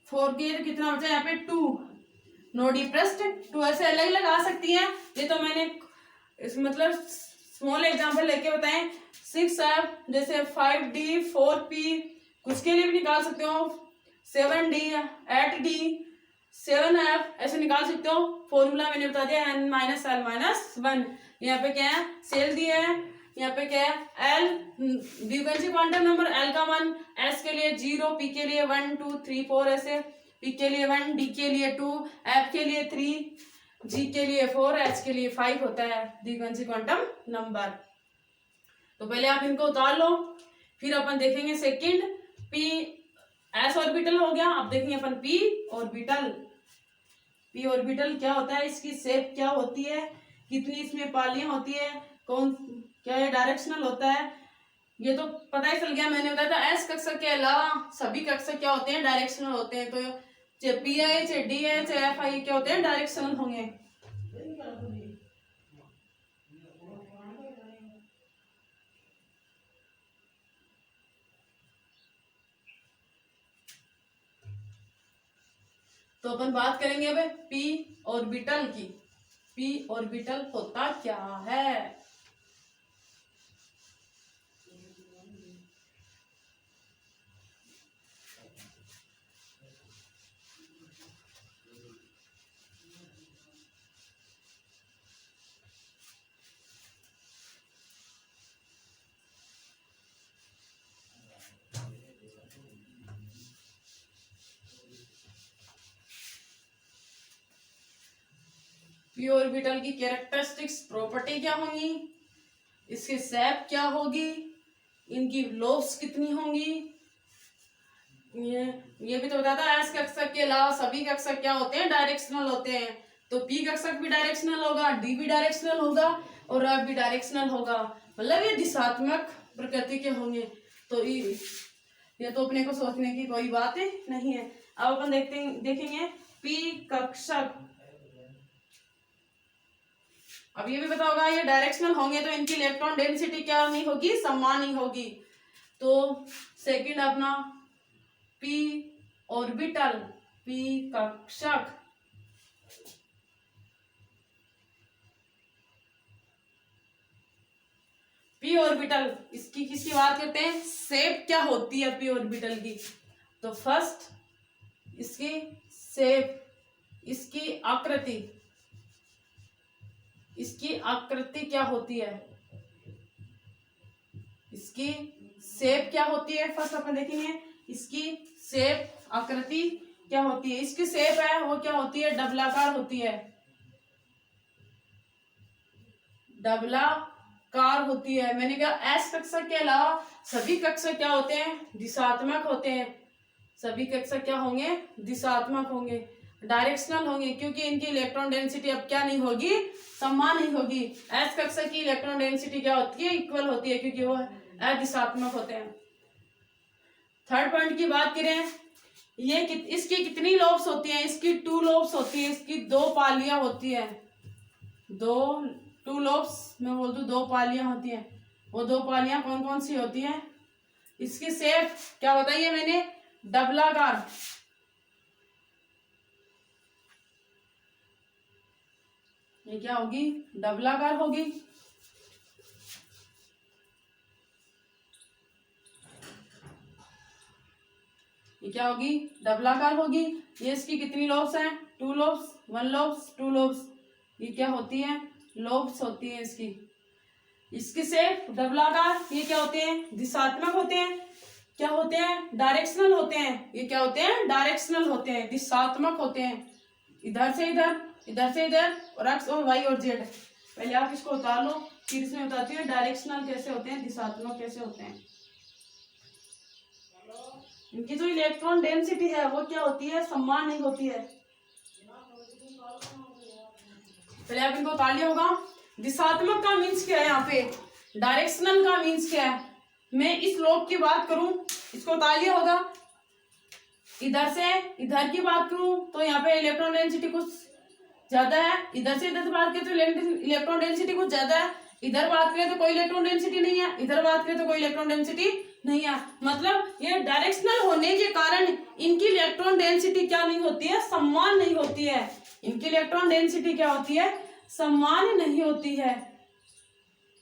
4 के लिए कितना होता है यहाँ पे 2, नोडीय पृष्ठ 2 ऐसे अलग अलग आ सकती है। ये तो मैंने मतलब स्मॉल एग्जांपल लेके बताएं। 6f जैसे 5d 4p, कुछ के लिए भी निकाल सकते हो, 7d 8d 7f ऐसे निकाल सकते हो। फॉर्मूला मैंने बता दिया, n माइनस एल माइनस 1। यहाँ पे क्या है सेल दिए हैं, यहाँ पे क्या है L frequency quantum number, L का मान एस के लिए 0, पी के लिए 1 2 3 4 ऐसे, पी के लिए 1, डी के लिए 2, एफ के लिए 3, जी के लिए 4, एच के लिए 5 होता है फ्रीक्वेंसी क्वांटम नंबर। तो पहले आप इनको उतार लो, फिर अपन देखेंगे सेकंड, पी एस ऑर्बिटल हो गया। अब देखेंगे अपन पी ऑर्बिटल। पी ऑर्बिटल क्या होता है, इसकी शेप क्या होती है, कितनी इसमें पालियां होती है, कौन क्या ये डायरेक्शनल होता है, ये तो पता ही चल गया। मैंने बताया था एस कक्षा के अलावा सभी कक्षा क्या होते हैं, डायरेक्शनल होते हैं। तो चाहे पी आई चाहे डी आई चाहे एफ आई क्या होते हैं, डायरेक्शनल होंगे। तो अपन बात करेंगे अब पी ऑर्बिटल की। पी ऑर्बिटल होता क्या है। पी ऑर्बिटल की कैरेक्टरिस्टिक्स प्रॉपर्टी क्या होंगी, इसकी शेप क्या होगी, इनकी लोब्स कितनी होंगी, ये भी तो बताता है। एस कक्षक के अलावा सभी कक्षक क्या होते हैं, डायरेक्शनल होते हैं। तो पी कक्षक भी डायरेक्शनल होगा, डी भी डायरेक्शनल होगा और एफ भी डायरेक्शनल होगा, मतलब ये दिशात्मक प्रकृति के होंगे। तो ये तो अपने को सोचने की कोई बात नहीं है। अब अपन देखेंगे पी कक्षक। अब ये भी पता होगा ये डायरेक्शनल होंगे तो इनकी इलेक्ट्रॉन डेंसिटी क्या नहीं होगी, समान ही होगी। तो सेकंड अपना पी ऑर्बिटल, पी कक्षक। पी ऑर्बिटल इसकी किसकी बात करते हैं, शेप क्या होती है पी ऑर्बिटल की। तो फर्स्ट इसकी शेप, इसकी आकृति, इसकी आकृति क्या होती है, इसकी शेप क्या होती है। फर्स्ट अपन देखेंगे इसकी शेप, आकृति क्या होती है। इसकी शेप है वो क्या होती है, डबलाकार होती है, डबलाकार होती है। मैंने कहा एस कक्षा के अलावा सभी कक्षा क्या होते हैं, दिशात्मक होते हैं। सभी कक्षा क्या होंगे, दिशात्मक होंगे, डायरेक्शनल होंगे, क्योंकि इनकी इलेक्ट्रॉन डेंसिटी अब क्या नहीं होगी, समान नहीं होगी। एस कक्षा की इलेक्ट्रॉन डेंसिटी क्या होती है, इक्वल होती है, क्योंकि वो अदिशात्मक होते हैं। थर्ड पॉइंट की बात करें, ये इसकी कितनी लोब्स होती हैं, इसकी 2 लोब्स होती है, इसकी 2 पालियां होती है। 2 लोब्स मैं बोल दूं 2 पालियां होती हैं। वो 2 पालियां कौन कौन सी होती हैं। इसकी शेप क्या बताइए मैंने, डबलाकार। ये क्या होगी, डबलाकार होगी। ये क्या होगी, डबलाकार होगी। ये इसकी कितनी लोब्स हैं, 2 लोब्स, 1 लोब्स, 2 लोब्स। ये क्या होती है, लोब्स होती है इसकी। इसकी शेप डबलाकार। ये क्या होते हैं, दिशात्मक होते हैं। क्या होते हैं, डायरेक्शनल होते हैं। ये क्या होते हैं, डायरेक्शनल होते हैं, दिशात्मक होते हैं। इधर से इधर, इधर से इधर, और एक्स और वाई और जेड। पहले आप इसको उतार लो, फिर इसमें बताती हूँ डायरेक्शनल कैसे होते हैं, दिशात्मक कैसे होते हैं। इनकी जो इलेक्ट्रॉन डेंसिटी है वो क्या होती है, समान नहीं होती है। पहले आप इनको उतार लिया होगा। दिशात्मक का मीन्स क्या है, यहाँ पे डायरेक्शनल का मीन्स क्या है। मैं इस लोब की बात करूं, इसको उतार लिया होगा। इधर से इधर की बात करूं तो यहाँ पे इलेक्ट्रॉन डेंसिटी कुछ ज्यादा है। इधर से इधर बात करें तो इलेक्ट्रॉन डेंसिटी कुछ ज्यादा है। इधर बात करें तो कोई इलेक्ट्रॉन डेंसिटी नहीं है, इधर बात करें तो कोई इलेक्ट्रॉन डेंसिटी नहीं है। मतलब ये डायरेक्शनल होने के कारण इनकी इलेक्ट्रॉन डेंसिटी क्या नहीं होती है, समान नहीं होती है। इनकी इलेक्ट्रॉन डेंसिटी क्या होती है, समान नहीं होती है,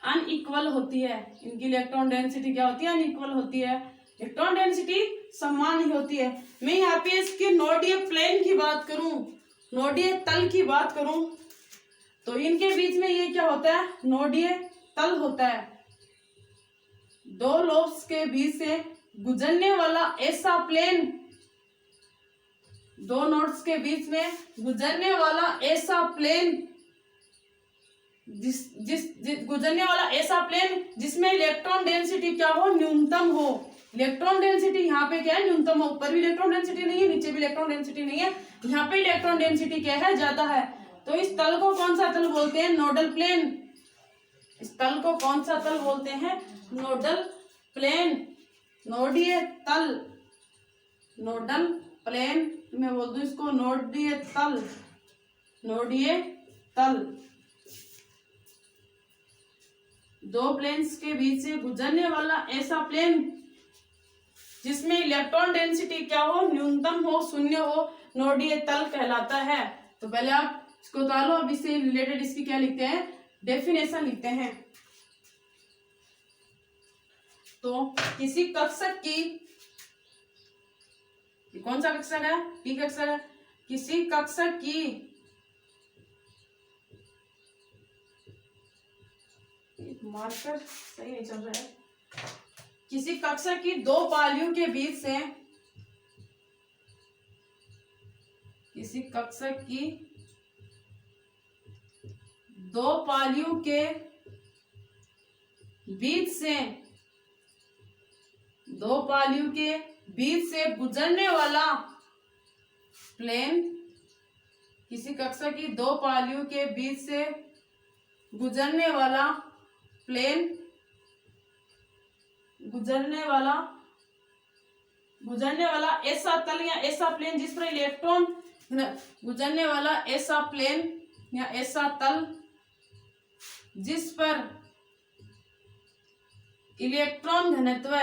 अनइक्वल होती है। इनकी इलेक्ट्रॉन डेंसिटी क्या होती है, अनइक्वल होती है, इलेक्ट्रॉन डेंसिटी समान नहीं होती है। मैं यहाँ पे इसके नोडीय प्लेन की बात करूं, नोडीय तल की बात करूं, तो इनके बीच में ये क्या होता है, नोडीय तल होता है। 2 लोब्स के बीच से गुजरने वाला ऐसा प्लेन, 2 नोड्स के बीच में गुजरने वाला ऐसा प्लेन, गुजरने वाला ऐसा प्लेन जिसमें इलेक्ट्रॉन डेंसिटी क्या हो, न्यूनतम हो। इलेक्ट्रॉन डेंसिटी यहाँ पे क्या है, न्यूनतम है। ऊपर भी इलेक्ट्रॉन डेंसिटी नहीं है, नीचे भी इलेक्ट्रॉन डेंसिटी नहीं है, यहाँ पे इलेक्ट्रॉन डेंसिटी क्या है, ज्यादा है। तो इस तल को कौन सा तल बोलते हैं, नोडल प्लेन। इस तल को कौन सा तल बोलते हैं, नोडल प्लेन, नोडीय तल, नोडल प्लेन। मैं बोल दूं इसको नोडीय तल, नोडीय तल। दो प्लेन्स के बीच से गुजरने वाला ऐसा प्लेन जिसमें इलेक्ट्रॉन डेंसिटी क्या हो, न्यूनतम हो, शून्य हो, नोडीय तल कहलाता है। तो पहले आप इसको उतारो, अब इससे रिलेटेड इसकी क्या लिखते हैं, डेफिनेशन लिखते हैं। तो किसी कक्षक की, कौन सा कक्षक है, पी कक्षक है, किसी कक्षक की मार्कर सही नहीं चल रहा है, किसी कक्षक की दो पालियों के बीच से, किसी कक्षक की दो पालियों के बीच से, दो पालियों के बीच से गुजरने वाला प्लेन, किसी कक्षा की दो पालियों के बीच से गुजरने वाला प्लेन, गुजरने वाला ऐसा तल या ऐसा प्लेन जिस पर इलेक्ट्रॉन, गुजरने वाला ऐसा प्लेन या ऐसा तल जिस पर इलेक्ट्रॉन घनत्व,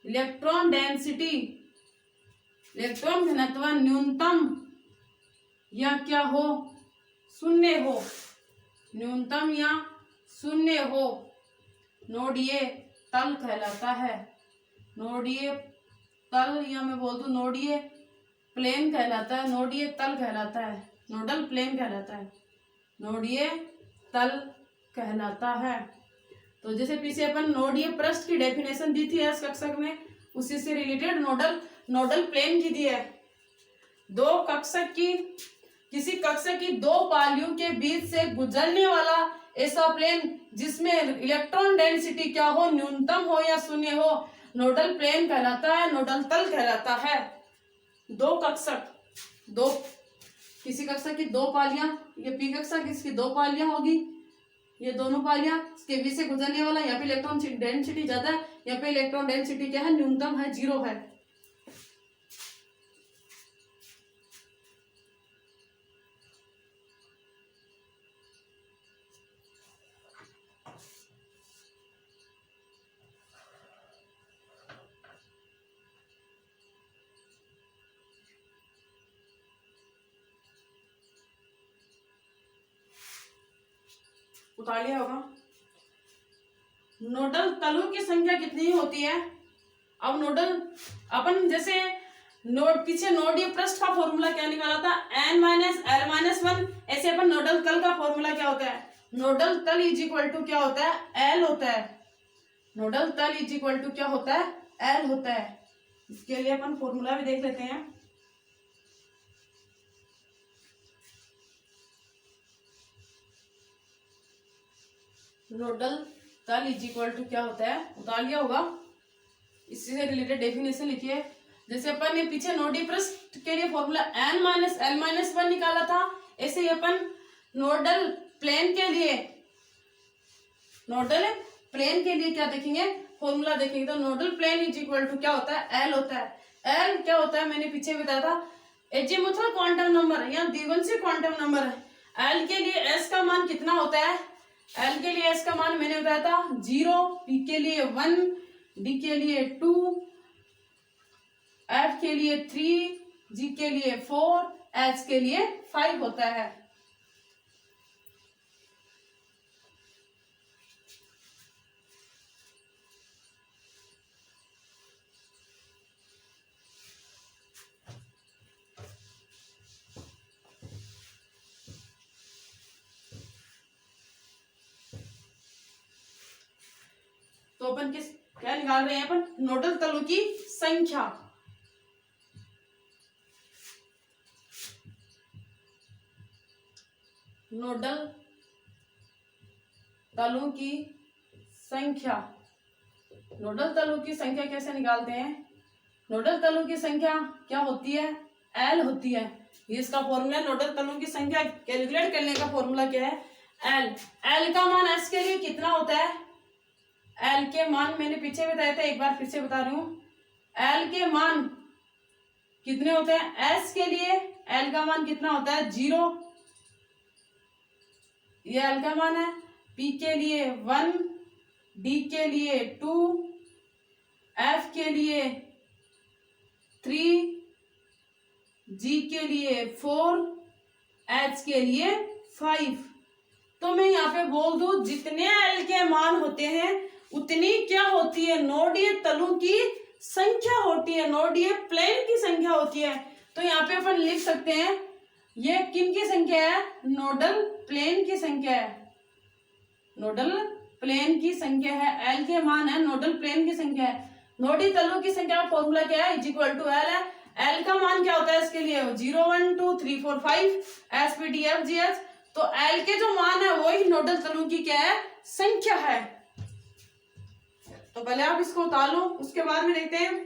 इलेक्ट्रॉन डेंसिटी, इलेक्ट्रॉन घनत्व न्यूनतम या क्या हो, शून्य हो, न्यूनतम या शून्य हो, नोडीय तल कहलाता है। नोडीय तल या मैं बोल दूं नोडीय प्लेन कहलाता है, नोडीय तल कहलाता है, नोडल प्लेन कहलाता है, नोडीय तल कहलाता है। तो जैसे पीछे अपन नोडीय पृष्ठ की डेफिनेशन दी थी इस कक्षक में, उसी से रिलेटेड नोडल प्लेन की दी है। दो कक्षक की, किसी कक्षक की दो पालियों के बीच से गुजरने वाला ऐसा प्लेन जिसमें इलेक्ट्रॉन डेंसिटी क्या हो, न्यूनतम हो या शून्य हो, नोडल प्लेन कहलाता है, नोडल तल कहलाता है। दो कक्षक, दो, किसी कक्षक की दो पालियां, ये पी कक्षक, इसकी दो पालियां होगी, ये दोनों पालियां, इसके बीच से गुजरने वाला, यहाँ पे इलेक्ट्रॉन डेंसिटी ज्यादा है, यहाँ पे इलेक्ट्रॉन डेंसिटी क्या है, न्यूनतम है, 0 है। उतार लिया होगा। नोडल तलों की संख्या कितनी होती है, अब नोडल अपन जैसे पीछे नोडीय पृष्ठ का फॉर्मूला क्या निकाला था, n-l-1, ऐसे अपन नोडल तल का फॉर्मूला क्या होता है, नोडल तल इज इक्वल टू क्या होता है, l होता है, नोडल तल इज इक्वल टू क्या होता है, l होता है। इसके लिए अपन फॉर्मूला भी देख लेते हैं। नोडल तल इज इक्वल टू क्या होता है, उतार लिया होगा, इससे से रिलेटेड डेफिनेशन लिखिए। जैसे अपन ने पीछे नोडीय पृष्ठ के लिए फॉर्मूला n-l-1 निकाला था, ऐसे ही अपन नोडल प्लेन के लिए, नोडल प्लेन के लिए क्या देखेंगे, फॉर्मूला देखेंगे। तो nodal plane is equal to क्या होता है, l होता है। l क्या होता है, मैंने पीछे बताया था, एजीमुथल क्वांटम नंबर या द्विवंशी क्वांटम नंबर है। l के लिए s का मान कितना होता है, l के लिए s का मान मैंने बताया था 0, p के लिए 1, d के लिए 2, f के लिए 3, g के लिए 4, h के लिए 5 होता है। तो अपन क्या निकाल रहे हैं, अपन नोडल तलों की संख्या। नोडल तलों की संख्या नोडल तलों की संख्या कैसे निकालते हैं? नोडल तलों की संख्या क्या होती है? एल होती है। ये इसका फॉर्मूला, नोडल तलों की संख्या कैलकुलेट करने का फॉर्मूला क्या है? एल। एल का मान एस के लिए कितना होता है? एल के मान मैंने पीछे बताया था, एक बार फिर से बता रही हूँ। एल के मान कितने होते हैं? एस के लिए एल का मान कितना होता है? 0। ये एल का मान है। पी के लिए 1, डी के लिए 2, एफ के लिए 3, जी के लिए 4, एच के लिए 5। तो मैं यहाँ पे बोल दूं जितने एल के मान होते हैं उतनी क्या होती है? नोडीय तलों की संख्या होती है, नोडीय प्लेन की संख्या होती है। तो यहाँ पे अपन लिख सकते हैं ये किन की संख्या है? नोडल प्लेन की संख्या है। नोडल प्लेन की संख्या है, एल के मान है, नोडल प्लेन की संख्या है। नोडीय तलों की संख्या का फॉर्मूला क्या है? इज इक्वल टू एल है। एल का मान क्या होता है इसके लिए? 0 1 2 3 4 5 S P D F G H. तो एल के जो मान है वही नोडल तलों की क्या है? संख्या है। तो पहले आप इसको उतार लो, उसके बाद में देखते हैं।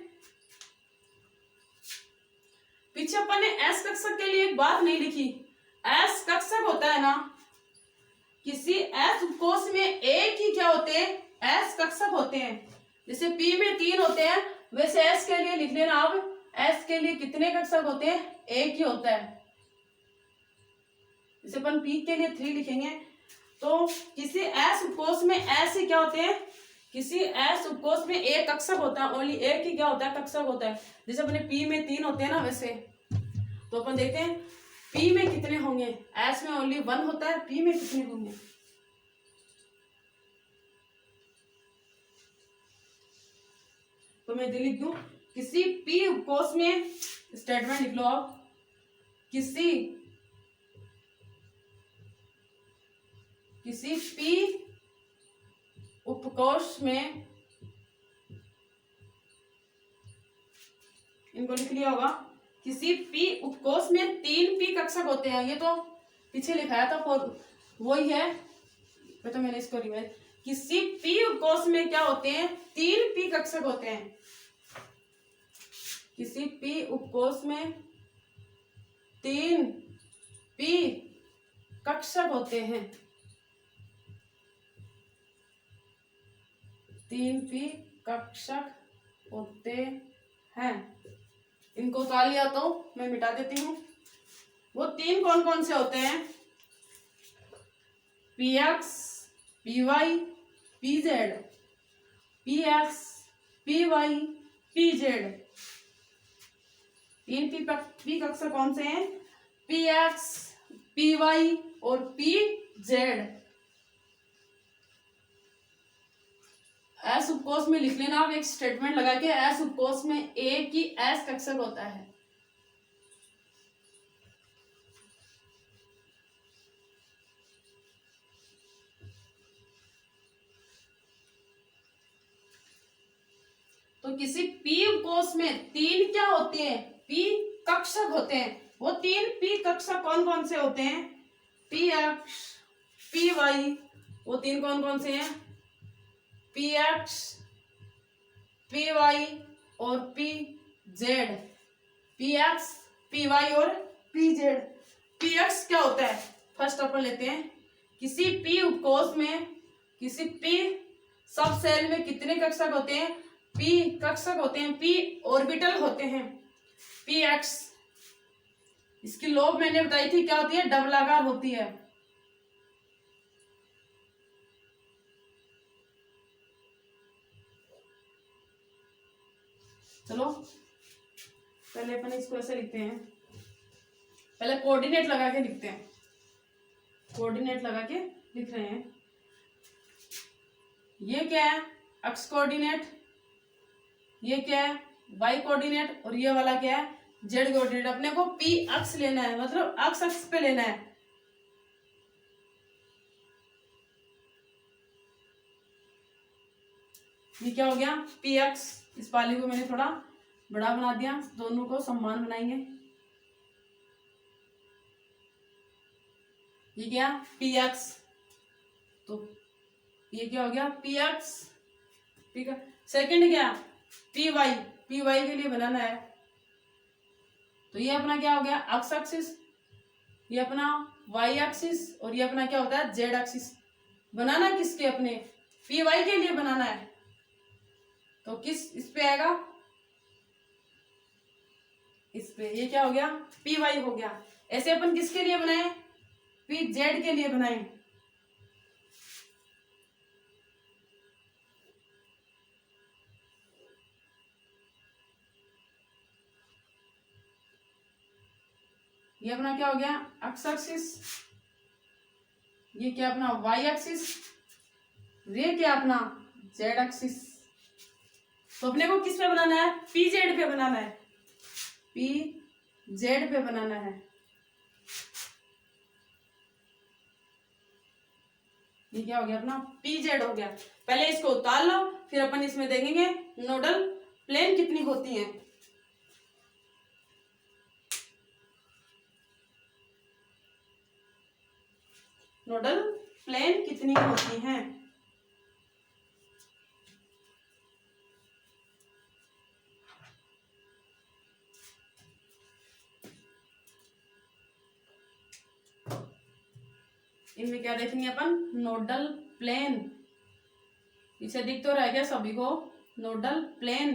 पीछे अपन ने एस कक्षक के लिए एक बात नहीं लिखी। एस कक्षक होता है ना, किसी एस उपकोष में एक ही क्या होते हैं? एस कक्षक होते हैं। जैसे पी में 3 होते हैं, वैसे एस के लिए लिख लेना आप। एस के लिए कितने कक्षक होते हैं? एक ही होता है। जैसे अपन पी के लिए 3 लिखेंगे, तो किसी एस उपकोष में ऐसे क्या होते हैं? किसी एस उपकोष में एक कक्षक होता है, ओनली एक ही क्या होता है? कक्षक होता है। जैसे अपने पी में 3 होते हैं ना, वैसे तो अपन देखते हैं पी में कितने होंगे। एस में ओनली 1 होता है, पी में कितने होंगे? तो मैं लिख दूं किसी पी उपकोष में, स्टेटमेंट लिख लो आप, किसी पी उपकोष में, इनको लिख लिया होगा, किसी पी उपकोष में 3 पी कक्षक होते हैं। ये तो पीछे लिखाया था, वही है, तो मैंने इसको रिवाइज। किसी पी उपकोष में क्या होते हैं? 3 पी कक्षक होते हैं। किसी पी उपकोष में 3 पी कक्षक होते हैं। 3 पी कक्षक होते हैं। इनको उतार लिया तो मैं मिटा देती हूँ। वो 3 कौन कौन से होते हैं? P X, P Y, P Z. P X, P Y, P Z. 3 P कक्षक कौन से हैं? पी एक्स, पी वाई और पी जेड। एस उपकोष में लिख लेना आप एक स्टेटमेंट लगा के, एस उपकोष में एक ही एस कक्षक होता है। तो किसी पी उपकोष में 3 क्या होते हैं? पी कक्षक होते हैं। वो 3 पी कक्षक कौन कौन से होते हैं? पी एक्स, पी वाई, वो 3 कौन कौन से हैं? पी एक्स, पी वाई और P Z. P X, P Y और पी जेड। पी एक्स क्या होता है? फर्स्ट अपन लेते हैं, किसी पी उपकोष में, किसी पी सब सेल में कितने कक्षक होते हैं? पी कक्षक होते हैं, पी ऑर्बिटल होते हैं। पी एक्स, इसकी लोब मैंने बताई थी क्या होती है? डबलाकार होती है। चलो पहले अपन इसको ऐसे लिखते हैं, पहले कोऑर्डिनेट लगा के लिखते हैं। कोऑर्डिनेट लगा के लिख रहे हैं। ये क्या है? X coordinate. ये क्या है? Y coordinate. और ये वाला क्या है? Z coordinate. अपने को पी अक्ष लेना है, मतलब अक्ष अक्ष पे लेना है। ये क्या हो गया? पी अक्ष। इस वाले को मैंने थोड़ा बड़ा बना दिया, दोनों को समान बनाएंगे। ये क्या? P x. तो ये क्या हो गया? P x. ठीक है, सेकंड क्या, पी वाई, पी वाई के लिए बनाना है। तो ये अपना क्या हो गया, एक्स एक्सिस, ये अपना वाई एक्सिस, और ये अपना क्या होता है, जेड एक्सिस। बनाना किसके, अपने पी वाई के लिए बनाना है। तो किस इस पे आएगा, इस पे, ये क्या हो गया, पी वाई हो गया। ऐसे अपन किसके लिए बनाए, पी जेड के लिए बनाए। ये अपना क्या हो गया, एक्स एक्सिस, ये क्या अपना वाई एक्सिस, ये क्या अपना जेड एक्सिस। तो अपने को किस पे बनाना है, पी जेड पे बनाना है, पी जेड पे बनाना है। ये क्या हो गया अपना, पी जेड हो गया। पहले इसको उतार लो, फिर अपन इसमें देखेंगे नोडल प्लेन कितनी होती है। नोडल प्लेन कितनी होती हैं। इनमें क्या देखेंगे अपन, नोडल प्लेन। इसे दिख तो रहा है क्या सभी को, नोडल प्लेन।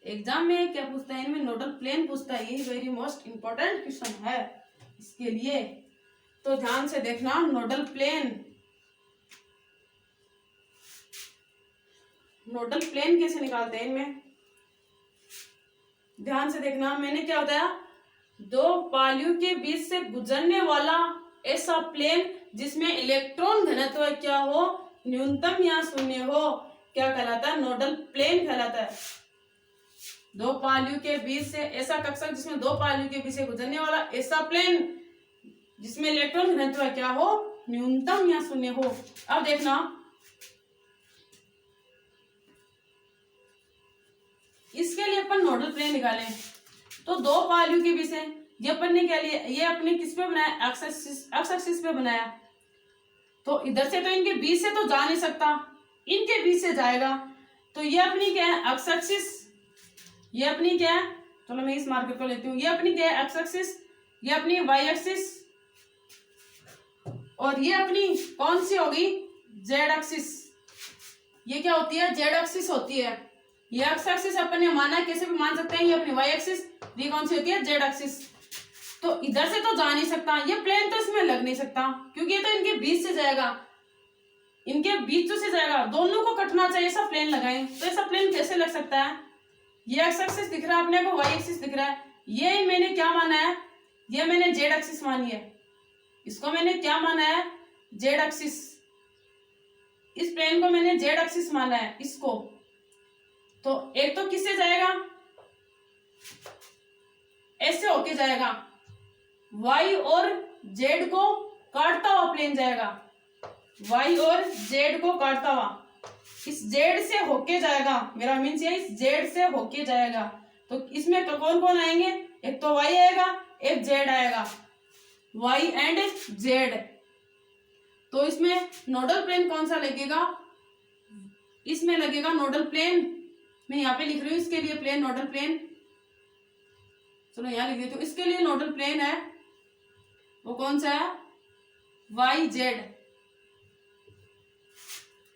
एग्जाम में क्या पूछता है, इनमें नोडल प्लेन पूछता है, ये वेरी मोस्ट इंपॉर्टेंट क्वेश्चन है इसके लिए, तो ध्यान से देखना। नोडल प्लेन, नोडल प्लेन कैसे निकालते हैं इनमें, ध्यान से देखना। मैंने क्या बताया, दो पालियों के बीच से गुजरने वाला ऐसा प्लेन जिसमें इलेक्ट्रॉन घनत्व क्या हो, न्यूनतम या शून्य हो, क्या कहलाता है, नोडल प्लेन कहलाता है। दो पालियों के बीच से ऐसा कक्षक जिसमें दो पालियों के बीच से गुजरने वाला ऐसा प्लेन जिसमें इलेक्ट्रॉन घनत्व क्या हो, न्यूनतम या शून्य हो। अब देखना, इसके लिए अपन नोडल प्लेन निकालें तो दो पालियों के बीच से, ये अपन ने क्या लिया, ये अपने किस पे बनाया, एक्स एक्सिस पे बनाया। तो इधर से तो इनके बीच से तो जा नहीं सकता, इनके बीच से जाएगा। तो ये अपनी क्या है, एक्स एक्सिस, ये अपनी क्या है, चलो मैं इस मार्कर को लेती हूँ, ये अपनी क्या है, एक्स एक्सिस, ये अपनी वाई एक्सिस, और ये अपनी कौन सी होगी, जेड एक्सिस। ये क्या होती है, जेड एक्सिस होती है। ये एक्स एक्सिस अपन ने माना, कैसे भी मान सकते हैं, ये अपनी वाई एक्सिस, ये कौन सी होती है, जेड एक्सिस। तो इधर से तो जा नहीं सकता, ये प्लेन तो इसमें लग नहीं सकता, क्योंकि ये तो इनके बीच से जाएगा, इनके बीच से जाएगा, दोनों को कटना चाहिए, ऐसा प्लेन लगाएं। तो ऐसा प्लेन कैसे लग सकता है, ये एक्स एक्सिस दिख रहा है अपने को, वाई एक्सिस दिख रहा है, ये मैंने क्या माना है, ये मैंने जेड एक्सिस मानी है, इसको मैंने क्या माना है, जेड एक्सिस। इस प्लेन को मैंने जेड एक्सिस माना है इसको। तो एक तो किससे जाएगा, ऐसे होके जाएगा, वाई और जेड को काटता हुआ प्लेन जाएगा, वाई और जेड को काटता हुआ इस जेड से होके जाएगा, मेरा मीन्स ये इस जेड से होके जाएगा। तो इसमें कौन कौन आएंगे, एक तो वाई आएगा, एक जेड आएगा, वाई एंड जेड। तो इसमें नोडल प्लेन कौन सा लगेगा, इसमें लगेगा नोडल प्लेन, मैं यहाँ पे लिख रही हूँ इसके लिए प्लेन, नोडल प्लेन, चलो यहाँ लिख देती हूँ। इसके लिए नोडल प्लेन है वो कौन सा है, वाई जेड।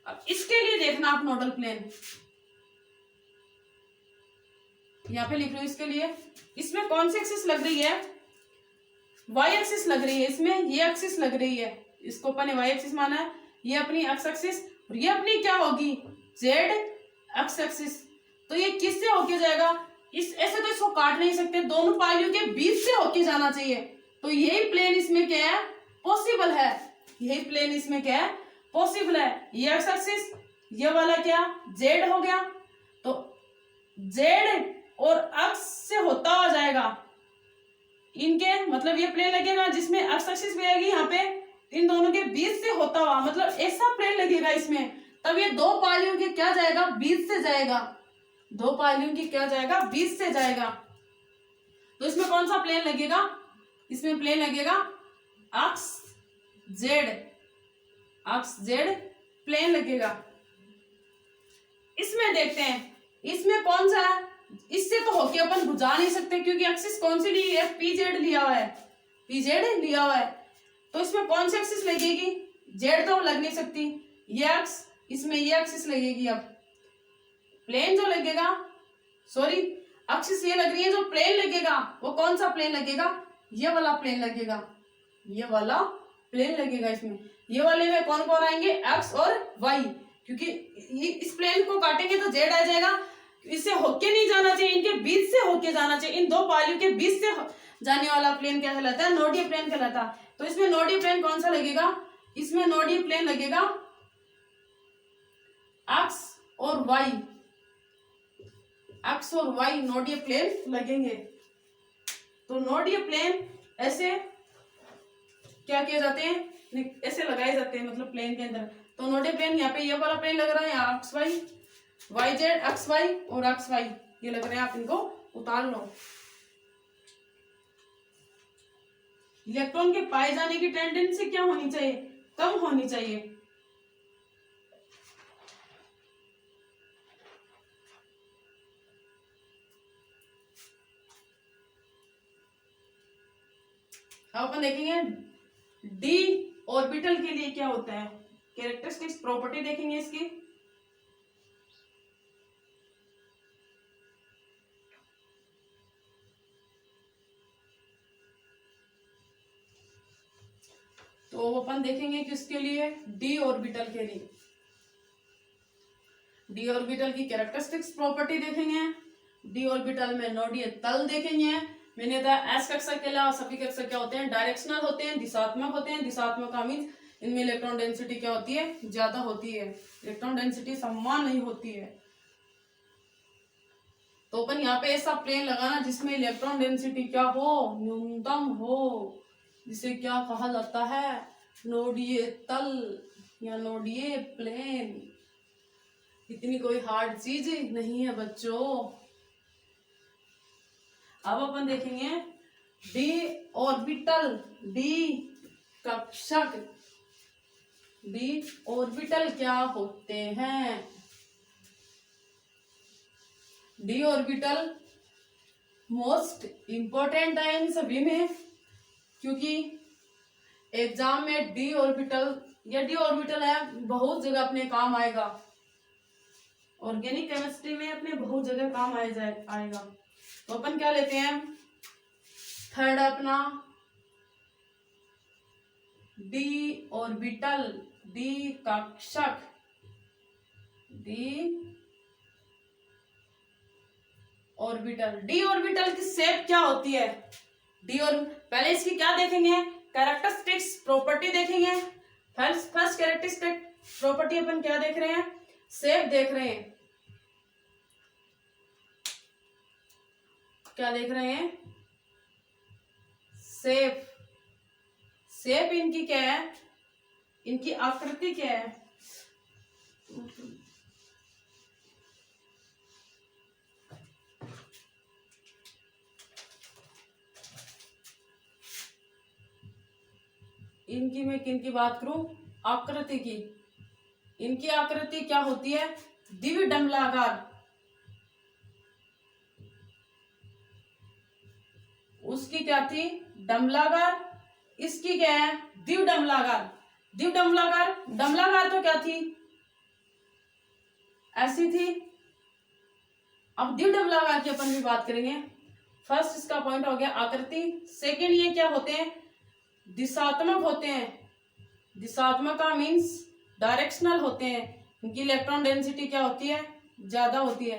अब इसके लिए देखना आप नोडल प्लेन, यहाँ पे लिख रही हूँ इसके लिए, इसमें कौन सी एक्सिस लग रही है, वाई एक्सिस लग रही है, इसमें ये एक्सिस लग रही है, इसको अपन ने वाई एक्सिस माना है, ये अपनी एक्स एक्सिस, और ये अपनी क्या होगी, जेड एक्स एक्सिस। तो ये किससे होके जाएगा, इस ऐसे तो इसको काट नहीं सकते, दोनों पालियों के बीच से होके जाना चाहिए। तो यही प्लेन इसमें क्या है, पॉसिबल है, यही प्लेन इसमें क्या है, पॉसिबल है। ये एक्स एक्सिस, ये वाला क्या, जेड हो गया, तो जेड और एक्स से होता हुआ जाएगा, इनके मतलब ये प्लेन लगेगा जिसमें एक्स एक्सिस भी आएगी यहाँ पे, इन दोनों के बीच से होता हुआ, मतलब ऐसा प्लेन लगेगा इसमें, तब ये दो पालियों के क्या जाएगा, बीच से जाएगा, दो पालियों की क्या जाएगा, बीच से जाएगा। तो इसमें कौन सा प्लेन लगेगा, इसमें प्लेन लगेगा X Z, X Z plane लगेगा। इसमें देखते हैं, इसमें कौन सा है, इससे तो होके अपन बुझा नहीं सकते क्योंकि एक्सिस कौन सी ली है, पीजेड लिया हुआ है, पीजेड लिया हुआ है। तो इसमें कौन सी एक्सिस लगेगी, जेड तो लग नहीं सकती, ये एक्स, इसमें ये एक्सिस लगेगी। अब प्लेन जो लगेगा, सॉरी एक्सिस ये लग रही है, जो प्लेन लगेगा वो कौन सा प्लेन लगेगा, ये वाला प्लेन लगेगा, ये वाला प्लेन लगेगा। इसमें ये वाले में कौन कौन आएंगे, एक्स और वाई, क्योंकि इस प्लेन को काटेंगे तो जेड आ जाएगा। इससे होके नहीं जाना चाहिए, इनके बीच से होके जाना चाहिए, इन दो पालियों के बीच से जाने वाला प्लेन क्या कहलाता है, नोडीय प्लेन कहलाता है। तो इसमें नोडीय प्लेन कौन सा लगेगा, इसमें नोडीय प्लेन लगेगा एक्स और वाई, एक्स और वाई नोडीय प्लेन लगेंगे। तो नोडीय प्लेन ऐसे क्या किए जाते हैं, ऐसे लगाए जाते हैं, मतलब प्लेन के अंदर। तो नोडीय प्लेन यहाँ पे ये वाला प्लेन लग रहा है, यहाँ X Y, Y Z X Y और एक्स वाई ये लग रहे हैं, आप इनको उतार लो। इलेक्ट्रॉन के पाए जाने की टेंडेंसी क्या होनी चाहिए, कम होनी चाहिए। अब अपन देखेंगे डी ऑर्बिटल के लिए क्या होता है, कैरेक्टरिस्टिक्स प्रॉपर्टी देखेंगे इसकी। तो अपन देखेंगे किसके लिए, डी ऑर्बिटल के लिए। डी ऑर्बिटल की कैरेक्टरिस्टिक्स प्रॉपर्टी देखेंगे, डी ऑर्बिटल में नोडीय तल देखेंगे। मैंने बताया एस कक्षा के अलावा सभी कक्षा क्या होते हैं, डायरेक्शनल होते हैं, दिशात्मक होते हैं। दिशात्मक का मीन इनमें इलेक्ट्रॉन डेंसिटी क्या होती है, ज्यादा होती है, इलेक्ट्रॉन डेंसिटी समान नहीं होती है। तो अपन यहाँ पे ऐसा प्लेन लगाना जिसमें इलेक्ट्रॉन डेंसिटी क्या हो, न्यूनतम हो, जिसे क्या कहा जाता है, नोडीय तल या नोडीय प्लेन। इतनी कोई हार्ड चीज नहीं है बच्चों। अब अपन देखेंगे डी ऑर्बिटल, डी कक्षक, डी ऑर्बिटल क्या होते हैं। डी ऑर्बिटल मोस्ट इंपॉर्टेंट है इन सभी में, क्योंकि एग्जाम में डी ऑर्बिटल या डी ऑर्बिटल है बहुत जगह अपने काम आएगा। ऑर्गेनिक केमिस्ट्री में अपने बहुत जगह काम आएगा। तो अपन क्या लेते हैं, थर्ड अपना डी ऑर्बिटल, डी कक्षक, डी ऑर्बिटल। डी ऑर्बिटल की शेप क्या होती है, डी और पहले इसकी क्या देखेंगे, कैरेक्टरिस्टिक्स प्रॉपर्टी देखेंगे। फर्स्ट कैरेक्टरिस्टिक प्रॉपर्टी अपन क्या देख रहे हैं, शेप देख रहे हैं। क्या देख रहे हैं, शेप। शेप इनकी क्या है, इनकी आकृति क्या है, इनकी मैं किन की बात करूं, आकृति की। इनकी आकृति क्या होती है, द्विडंबलाकार। उसकी क्या थी, डंबलाकार, इसकी क्या है, द्विडंबलाकार। द्विडंबलाकार, डंबलाकार तो क्या थी, ऐसी थी। अब द्विडंबलाकार की अपन भी बात करेंगे। फर्स्ट इसका पॉइंट हो गया आकृति। सेकंड ये क्या होते हैं, दिशात्मक होते हैं। दिशात्मक का मीन्स डायरेक्शनल होते हैं, इनकी इलेक्ट्रॉन डेंसिटी क्या होती है, ज्यादा होती है।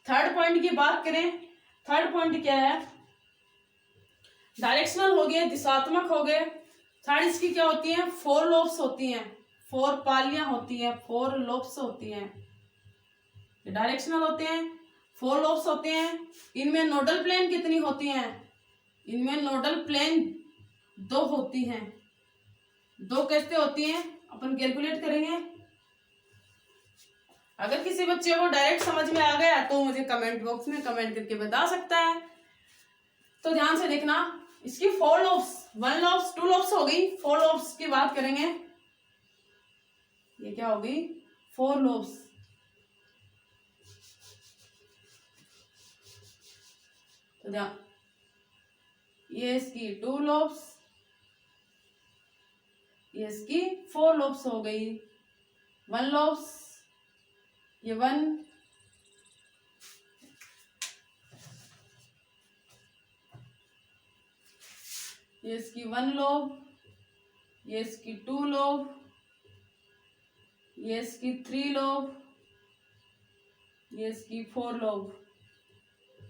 थर्ड पॉइंट की बात करें, थर्ड पॉइंट क्या है, डायरेक्शनल हो गए, दिशात्मक हो गए। थर्ड इसकी क्या होती है, फोर लोब्स होती हैं, फोर पालियां होती हैं, फोर लोब्स होती हैं। डायरेक्शनल होते हैं, फोर लोब्स होते हैं। इनमें नोडल प्लेन कितनी होती हैं, इनमें नोडल प्लेन 2 होती हैं। 2 कैसे होती हैं अपन कैलकुलेट करेंगे। अगर किसी बच्चे को डायरेक्ट समझ में आ गया तो मुझे कमेंट बॉक्स में कमेंट करके बता सकता है। तो ध्यान से देखना, इसकी 4 लोब्स, 1 लोब्स 2 लोब्स हो गई, 4 लोब्स की बात करेंगे। ये क्या होगी, 4 लोब्स। तो ध्यान, ये इसकी 2 लोब्स, ये इसकी 4 लोब्स हो गई। 1 लोब्स, ये 1, ये इसकी 1 लोब, ये इसकी 2 लोब, ये इसकी 3 लोब, ये इसकी 4 लोब।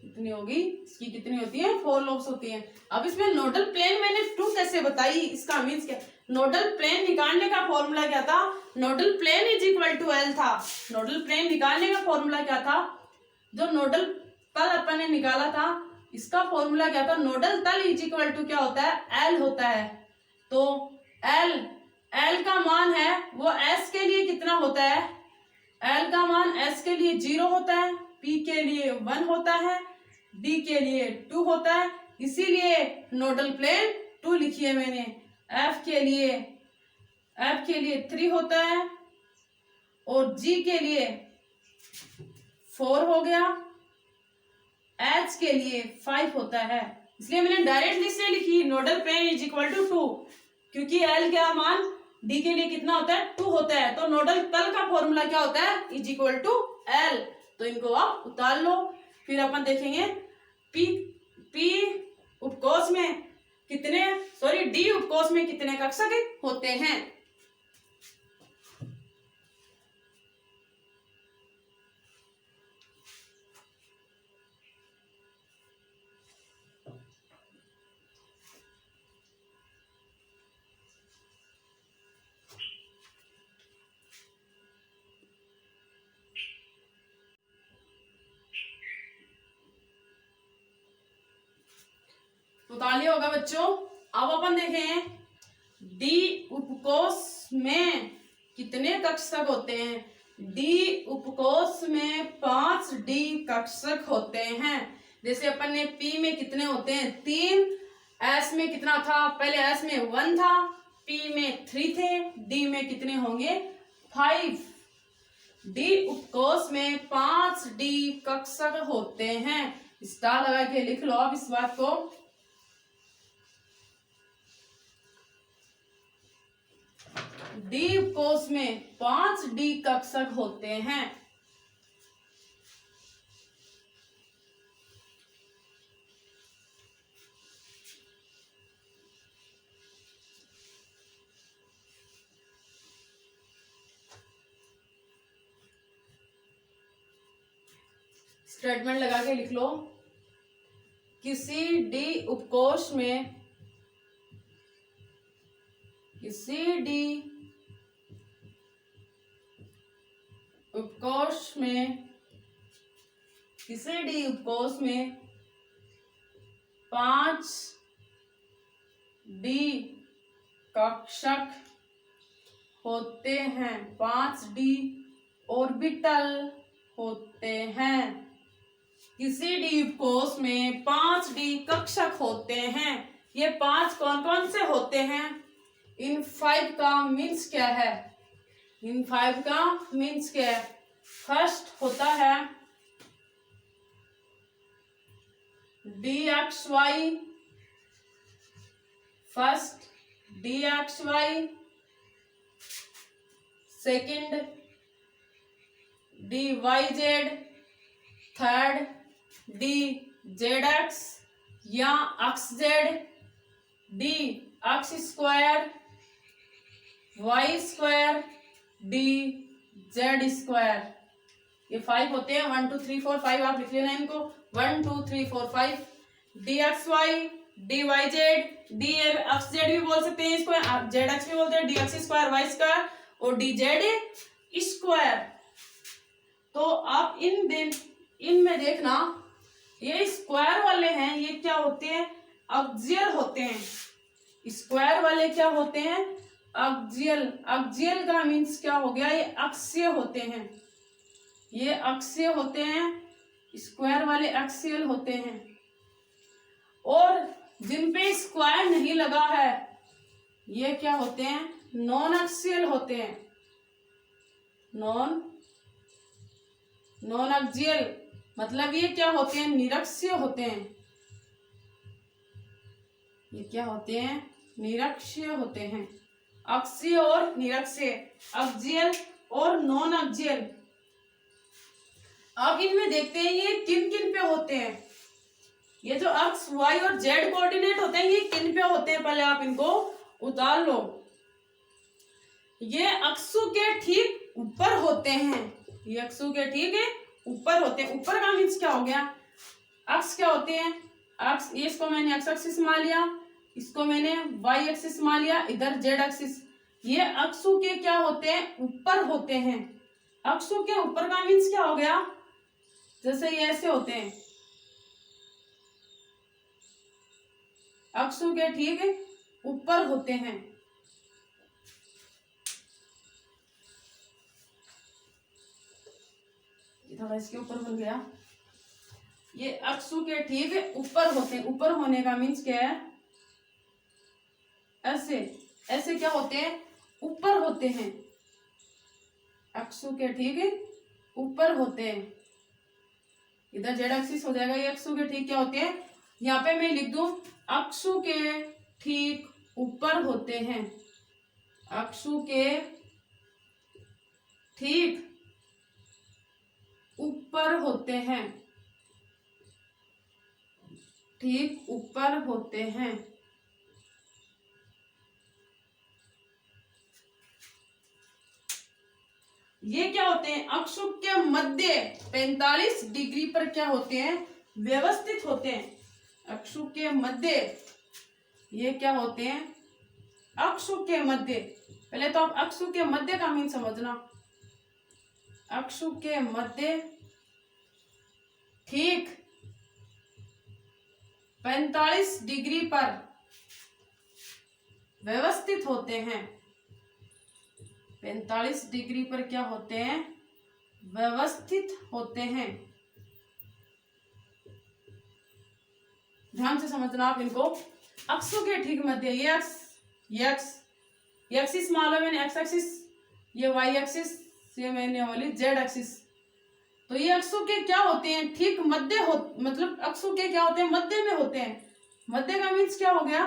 कितनी होगी? इसकी कितनी होती है? 4 लोब्स होती हैं। अब इसमें नोडल प्लेन मैंने 2 कैसे बताई, इसका मीन्स क्या? नोडल प्लेन निकालने का फॉर्मूला क्या था? Nodal plane is equal to L था। नोडल प्लेन निकालने का फॉर्मूला क्या था? जो नोडल तल अपन ने निकाला था, इसका फॉर्मूला क्या था? नोडल तल इज इक्वल टू क्या होता है? एल होता है। तो एल का मान है वो एस के लिए कितना होता है? एल का मान एस के लिए 0 होता है, पी के लिए 1 होता है, डी के लिए 2 होता है। इसीलिए नोडल प्लेन 2 लिखी है मैंने। एफ के लिए 3 होता है और जी के लिए 4 हो गया, एच के लिए 5 होता है। इसलिए मैंने डायरेक्टली से लिखी nodal plane is equal to 2, क्योंकि एल का मान डी के लिए कितना होता है? 2 होता है। तो नोडल तल का फॉर्मूला क्या होता है? Is equal to L. तो इनको आप उतार लो। फिर अपन देखेंगे डी उपकोष में कितने कक्षक होते हैं। उतार लिया होगा बच्चों। अब अपन देखें डी उपकोष में कितने कक्षक होते हैं। डी उपकोष में 5 डी कक्षक होते हैं। जैसे अपन ने पी में कितने होते हैं? 3। एस में कितना था? पहले एस में 1 था, पी में 3 थे, डी में कितने होंगे? 5। डी उपकोष में 5 डी कक्षक होते हैं। स्टार लगा के लिख लो आप इस बात को। डी उपकोष में 5 डी कक्षक होते हैं। स्टेटमेंट लगा के लिख लो। किसी डी उपकोष में में 5 डी कक्षक होते हैं। 5 डी ऑर्बिटल होते हैं। किसी डी उपकोष में 5 डी कक्षक होते हैं। ये 5 कौन कौन से होते हैं? इन 5 का मीन्स क्या है? फर्स्ट होता है DXY, second DYZ, third DZX या XZ, D X square, Y square, D Z square. ये 5 होते हैं। 1 2 3 4 5 आप लिख लेना इनको। 1 2 3 4 5 DXY, DYZ, DXZ भी बोल सकते हैं इसको, ZX भी बोलते हैं, DX स्क्वायर, Y स्क्वायर और DZ स्क्वायर। तो आप इनमें देखना, ये स्क्वायर वाले हैं, ये क्या होते हैं? एक्सियल होते हैं। स्क्वायर वाले क्या होते हैं? एक्सियल का मीन्स क्या हो गया? ये अक्षीय होते हैं। ये अक्षीय होते हैं, स्क्वायर वाले एक्सियल होते हैं। और जिन पे स्क्वायर नहीं लगा है ये क्या होते हैं? नॉन एक्सियल होते हैं। नॉन एक्सियल मतलब ये क्या होते हैं? निरक्षीय होते हैं। ये क्या होते हैं? निरक्षीय होते हैं। अक्षीय और निरक्षीय, अक्सियल और नॉन अक्सियल। अब इनमें देखते हैं ये किन किन पे होते हैं। ये जो अक्ष, वाई और जेड कोऑर्डिनेट होते हैं ये किन पे होते हैं, पहले आप इनको उतार लो। ये अक्षों के ठीक ऊपर होते हैं। ये अक्षों के ठीक है ऊपर होते हैं। ऊपर का मीन्स क्या हो गया? अक्ष क्या होते हैं? अक्ष, इसको मैंने एक्स एक्सिस मान लिया, इसको मैंने वाई एक्सिस मान लिया, इधर जेड एक्सिस। ये अक्षों के क्या होते हैं? ऊपर होते हैं। अक्षों के ऊपर का मीन्स क्या हो गया? जैसे ये ऐसे होते हैं, अक्षों के ठीक है ऊपर होते हैं। थोड़ा इसके ऊपर बन गया। ये अक्षों के ठीक है ऊपर होते हैं। ऊपर होने का मीन्स क्या है? ऐसे, ऐसे क्या होते हैं? ऊपर होते हैं। अक्षों के ठीक है ऊपर होते हैं। इधर जेड एक्सिस हो जाएगा। ये अक्षों के ठीक क्या होते हैं? यहाँ पे मैं लिख दूं अक्षों के ठीक ऊपर होते हैं। अक्षों के ठीक ऊपर होते हैं। ठीक ऊपर होते हैं। ये क्या होते हैं? अक्षों के मध्य 45 डिग्री पर क्या होते हैं? व्यवस्थित होते हैं। अक्षों के मध्य, ये क्या होते हैं? अक्षों के मध्य। पहले तो आप अक्षों के मध्य का मीन समझना। अक्षों के मध्य ठीक 45 डिग्री पर व्यवस्थित होते हैं। 45 डिग्री पर क्या होते हैं? व्यवस्थित होते हैं। ध्यान से समझना आप इनको। अक्षों के ठीक मध्य, ये एक्स, ये एक्स, ये एक्सिस मान लो मैंने एक्स एक्सिस, ये वाई एक्सिस, ये मैंने वाली जेड एक्सिस। तो ये अक्षों के क्या होते हैं? ठीक मध्य हो, मतलब अक्षों के क्या होते हैं? मध्य में होते हैं। मध्य का मीन्स क्या हो गया?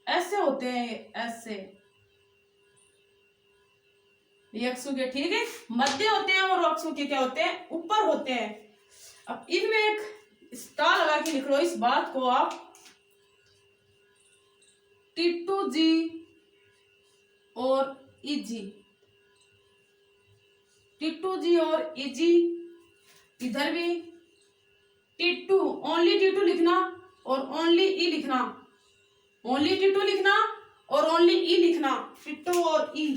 ऐसे होते हैं, ऐसे। ये अक्षों के ठीक है मध्य होते हैं और अक्षों के क्या होते हैं? ऊपर होते हैं। अब इनमें एक स्टार लगा के लिख लो इस बात को आप। T2G और EG, T2G और EG। इधर भी T2, ओनली T2 लिखना और ओनली E लिखना। ओनली T2 लिखना और ओनली E लिखना। T2 और E,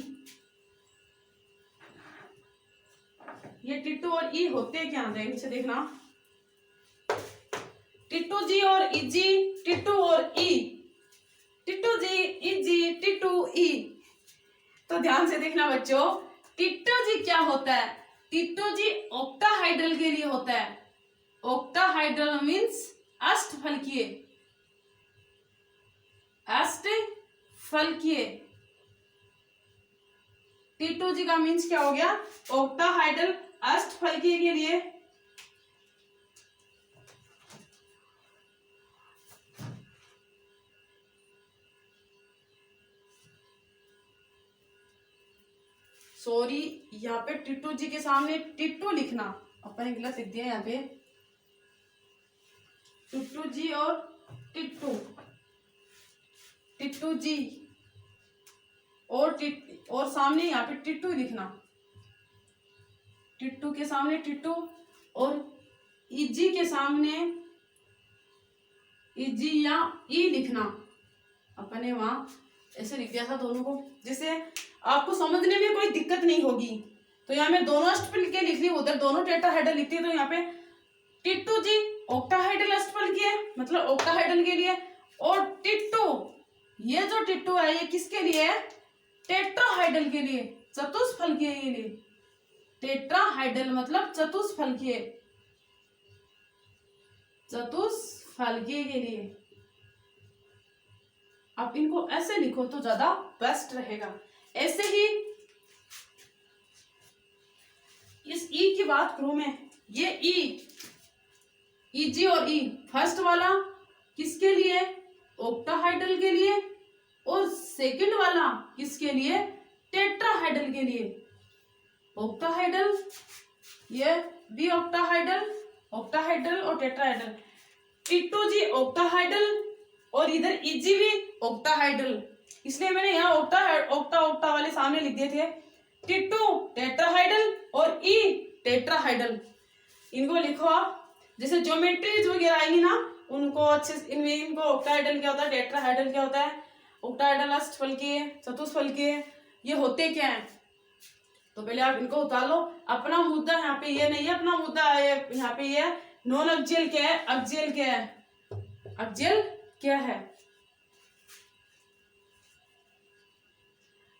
ये T2 और E होते क्या हैं? नीचे देखना। T2G और EG, T2 और E, T2G, EG, T2E। तो ध्यान से देखना बच्चों, T2G क्या होता है? T2G ऑक्टाहाइड्रल के लिए होता है। Octahedral means अष्टफलकीय। अष्टफलकीय। T2G का मीन्स क्या हो गया? ऑक्टाहाइड्रल, अष्टफलकीय के लिए। सॉरी, यहाँ पे T2G के सामने T2 लिखना, अपन गलत लिख दिया यहाँ पे। T2G और T2, T2G और सामने यहाँ पे T2 लिखना। T2 के सामने T2 और EG के सामने EG या E लिखना। अपने वहां ऐसे लिख दिया था दोनों को, जिससे आपको समझने में कोई दिक्कत नहीं होगी। तो यहाँ मैं दोनों अष्टफलकीय लिख ली, उधर दोनों टेट्राहाइड्रल लिखती है। तो यहाँ पे T2G ऑक्टाहाइड्रल अष्टफलकीय है, मतलब ऑक्टाहाइड्रल के लिए। और T2, ये जो T2 है ये किसके लिए है? टेट्राहाइड्रल के लिए, चतुष्फलकीय के लिए। टेट्राहाइड्रल मतलब चतुष्फलकीय, चतुष्फलकीय के लिए। आप इनको ऐसे लिखो तो ज्यादा बेस्ट रहेगा। ऐसे ही इस E की बात करूं मैं, ये E, EG और E, फर्स्ट वाला किसके लिए? ऑक्टाहाइड्रल के लिए, और सेकंड वाला किसके लिए, टेट्राहाइड्रल के लिए। ऑक्टाहाइड्रल, ये भी ऑक्टाहाइड्रल, ऑक्टाहाइड्रल और टेट्राहाइड्रल। T2G ऑक्टाहाइड्रल और इधर EGV ऑक्टाहाइड्रल, इसलिए मैंने यहाँ ऑक्टा वाले सामने लिख दिए थे। T2 टेट्राहाइड्रल और E टेट्राहाइड्रल, इनको लिखो आप। जैसे ज्योमेट्रीज वगैरह आएंगी ना, उनको अच्छे से इनको ऑक्टाहाइड्रल क्या होता है, टेट्राहाइड्रल क्या होता है, ऑक्टाहाइड्रल अष्टफलकीय, चतुष्फलकीय, ये होते क्या है। तो पहले आप इनको उतार लो। अपना मुद्दा यहाँ पे ये नहीं है, अपना मुद्दा यहाँ पे ये नॉन एक्सियल क्या है, एक्सियल क्या है, एक्सियल क्या है।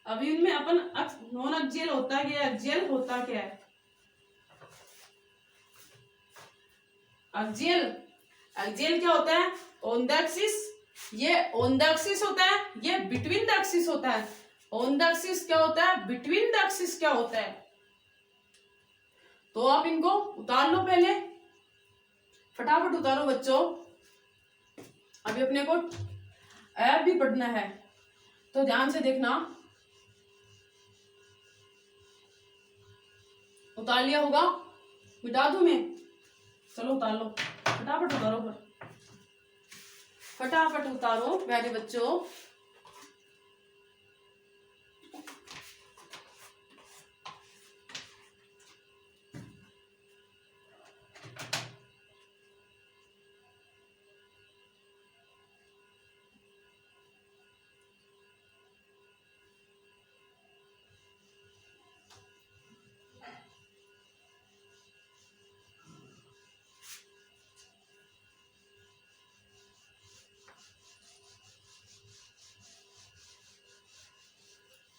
अभी इनमें अपन नॉन एक्सियल होता क्या है, एक्सियल होता क्या है। एक्सियल, एक्सियल क्या होता है, ऑन द एक्सिस, ये ऑन द एक्सिस होता है, ये बिटवीन द एक्सिस होता है। ऑन द एक्सिस क्या होता है, बिटवीन द एक्सिस क्या होता है। तो आप इनको उतार लो, पहले फटाफट उतारो बच्चों, अभी अपने को ऐप भी पढ़ना है, तो ध्यान से देखना। उतार लिया होगा, मिटा दूं मैं, चलो उतार लो, फटाफट उतारो, फटाफट उतारो प्यारे बच्चों।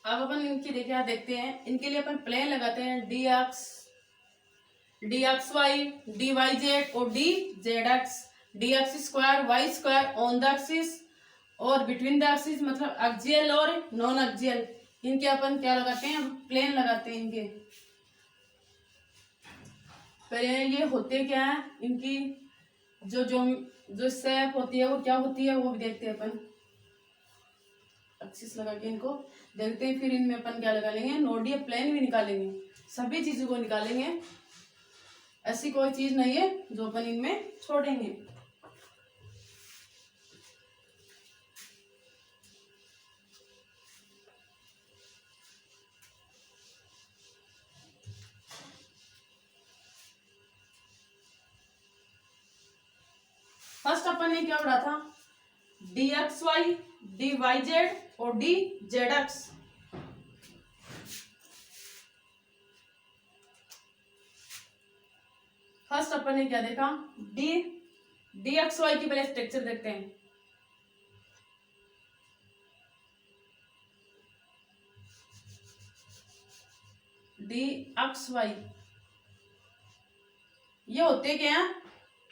अब अपन इनकी देखते हैं। इनके लिए अपन प्लेन लगाते हैं, D X Y, D Y Z और D Z X, D X square Y square on the axis और बिटवीन द एक्सिस, मतलब एक्सियल और नॉन एक्सियल। इनके अपन क्या लगाते हैं, प्लेन लगाते हैं इनके। पहले ये होते क्या है, इनकी जो जो जो शेप होती है वो क्या होती है, वो भी देखते हैं अपन। एक्सिस लगा के इनको देखते हैं, फिर इनमें अपन क्या लगा लेंगे, नोडिया प्लेन भी निकालेंगे, सभी चीजों को निकालेंगे। ऐसी कोई चीज नहीं है जो अपन इनमें छोड़ेंगे। फर्स्ट अपन ने क्या पढ़ा था, D X Y, D Y Z और डी जेड एक्स। फर्स्ट अपन ने क्या देखा, डी एक्स वाई की पहले स्ट्रक्चर देखते हैं। डी एक्स वाई ये होते क्या हैं,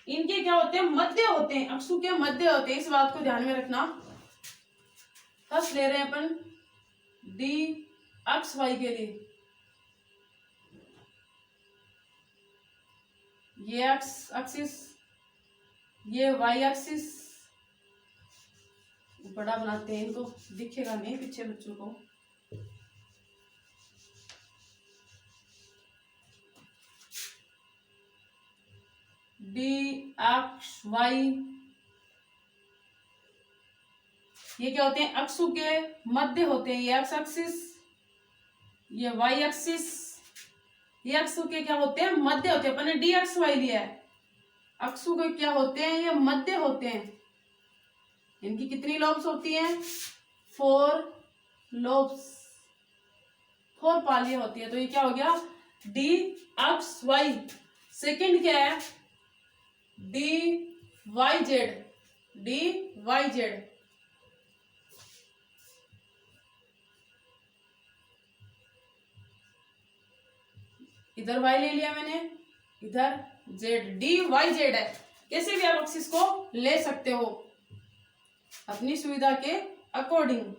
इनके क्या होते हैं, मध्य होते हैं, अक्षु के मध्य होते हैं, इस बात को ध्यान में रखना। फर्स्ट ले रहे हैं अपन डी एक्स वाई के लिए, ये एक्स एक्सिस, ये वाई एक्सिस, बड़ा बनाते हैं, इनको दिखेगा नहीं पीछे बच्चों को। डी एक्स वाई ये क्या होते हैं, अक्षु के मध्य होते हैं, ये एक्स एक्सिस, ये वाई एक्सिस, ये अक्षु के क्या होते हैं, मध्य होते हैं। अपन ने डी एक्स वाई लिया है, अक्षु के क्या होते हैं, ये मध्य होते हैं। इनकी कितनी लोब्स होती हैं, 4 लोब्स, 4 पालियां होती है। तो ये क्या हो गया, डी एक्स वाई। सेकेंड क्या है, D Y Z, D Y Z. इधर y ले लिया मैंने, इधर z, डी वाई जेड है। कैसे भी आप एक्सिस को ले सकते हो अपनी सुविधा के अकॉर्डिंग।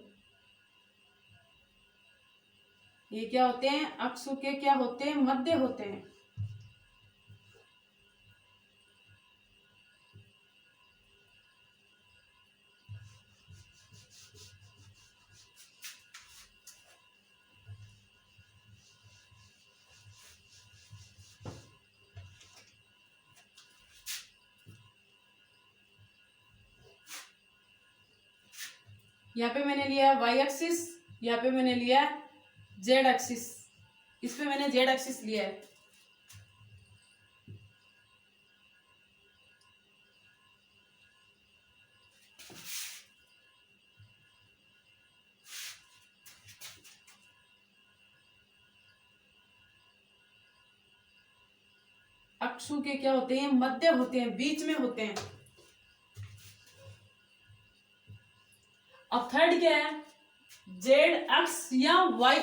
ये क्या होते हैं, अक्षु के क्या होते हैं, मध्य होते हैं। यहाँ पे मैंने लिया है वाई एक्सिस, यहाँ पे मैंने लिया है जेड एक्सिस, इस पे मैंने जेड एक्सिस लिया है। अक्षु के क्या होते हैं, मध्य होते हैं, बीच में होते हैं। अब थर्ड क्या है, जेड एक्स या वाई,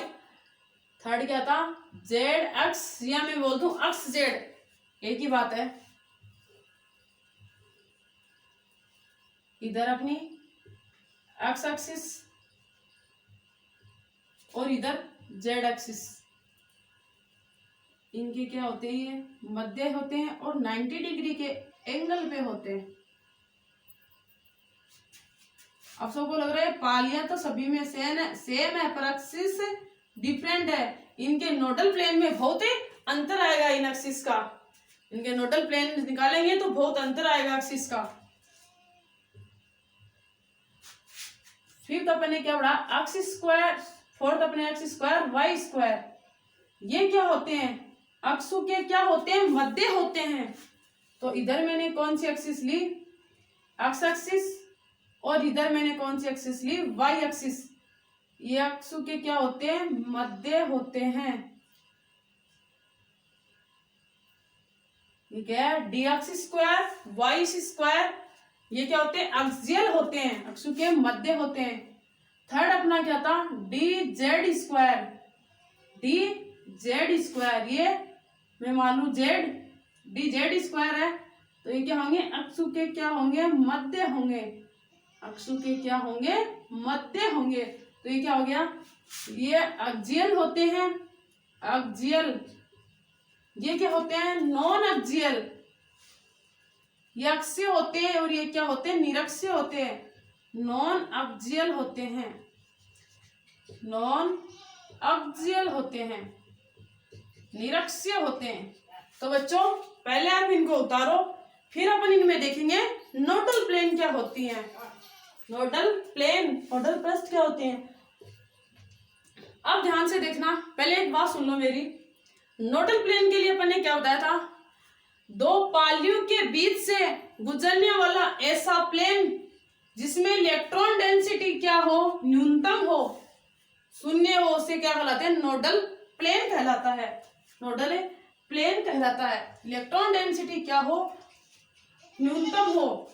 थर्ड क्या था, जेड एक्स या मैं बोल दूं एक्स जेड, एक ही बात है। इधर अपनी एक्स एक्सिस और इधर जेड एक्सिस, इनके क्या होते हैं, ये मध्य होते हैं और 90 डिग्री के एंगल पे होते हैं। अब सबको लग रहा है पालियां तो सभी में सेम है पर एक्सिस डिफरेंट है। इनके नोडल प्लेन में बहुत ही अंतर आएगा, इन एक्सिस का, इनके नोडल प्लेन निकालेंगे तो बहुत अंतर आएगा एक्सिस का। फिफ्थ अपने क्या पढ़ा, एक्सिस स्क्वायर, फोर्थ अपने एक्सिस स्क्वायर वाई स्क्वायर, ये क्या होते हैं, अक्षु के क्या होते हैं, मध्य होते हैं। तो इधर मैंने कौन सी एक्सिस ली, एक्स एक्सिस, और इधर मैंने कौन सी एक्सिस ली, वाई एक्सिस। ये अक्षु के क्या होते हैं, मध्य होते हैं। ठीक है, D X square Y square, ये क्या होते हैं, एक्सियल होते हैं, अक्षु के मध्य होते हैं। थर्ड अपना क्या था, D Z square, D Z square, ये मैं मानू जेड, डी जेड स्क्वायर है, तो ये क्या होंगे, अक्षु के क्या होंगे, मध्य होंगे, अक्षु के क्या होंगे, मध्य होंगे। तो ये क्या हो गया, ये एक्सियल होते हैं, एक्सियल, ये क्या होते हैं, नॉन एक्सियल, ये अक्षीय होते हैं और ये क्या होते हैं, निरक्षीय होते हैं, नॉन एक्सियल होते हैं, नॉन एक्सियल होते हैं, निरक्षीय होते हैं। तो बच्चों पहले आप इनको उतारो, फिर अपन इनमें देखेंगे नोडल प्लेन क्या होती हैं, नोडल प्लेन, नोडल पृष्ठ क्या होते हैं। अब ध्यान से देखना, पहले एक बात सुन लो मेरी, नोडल प्लेन के लिए अपन ने क्या बताया था, दो पालियों के बीच से गुजरने वाला ऐसा प्लेन जिसमें इलेक्ट्रॉन डेंसिटी क्या हो, न्यूनतम हो, शून्य हो, उसे क्या कहलाते हैं, नोडल प्लेन कहलाता है, नोडल प्लेन कहलाता है। इलेक्ट्रॉन डेंसिटी क्या हो, न्यूनतम हो,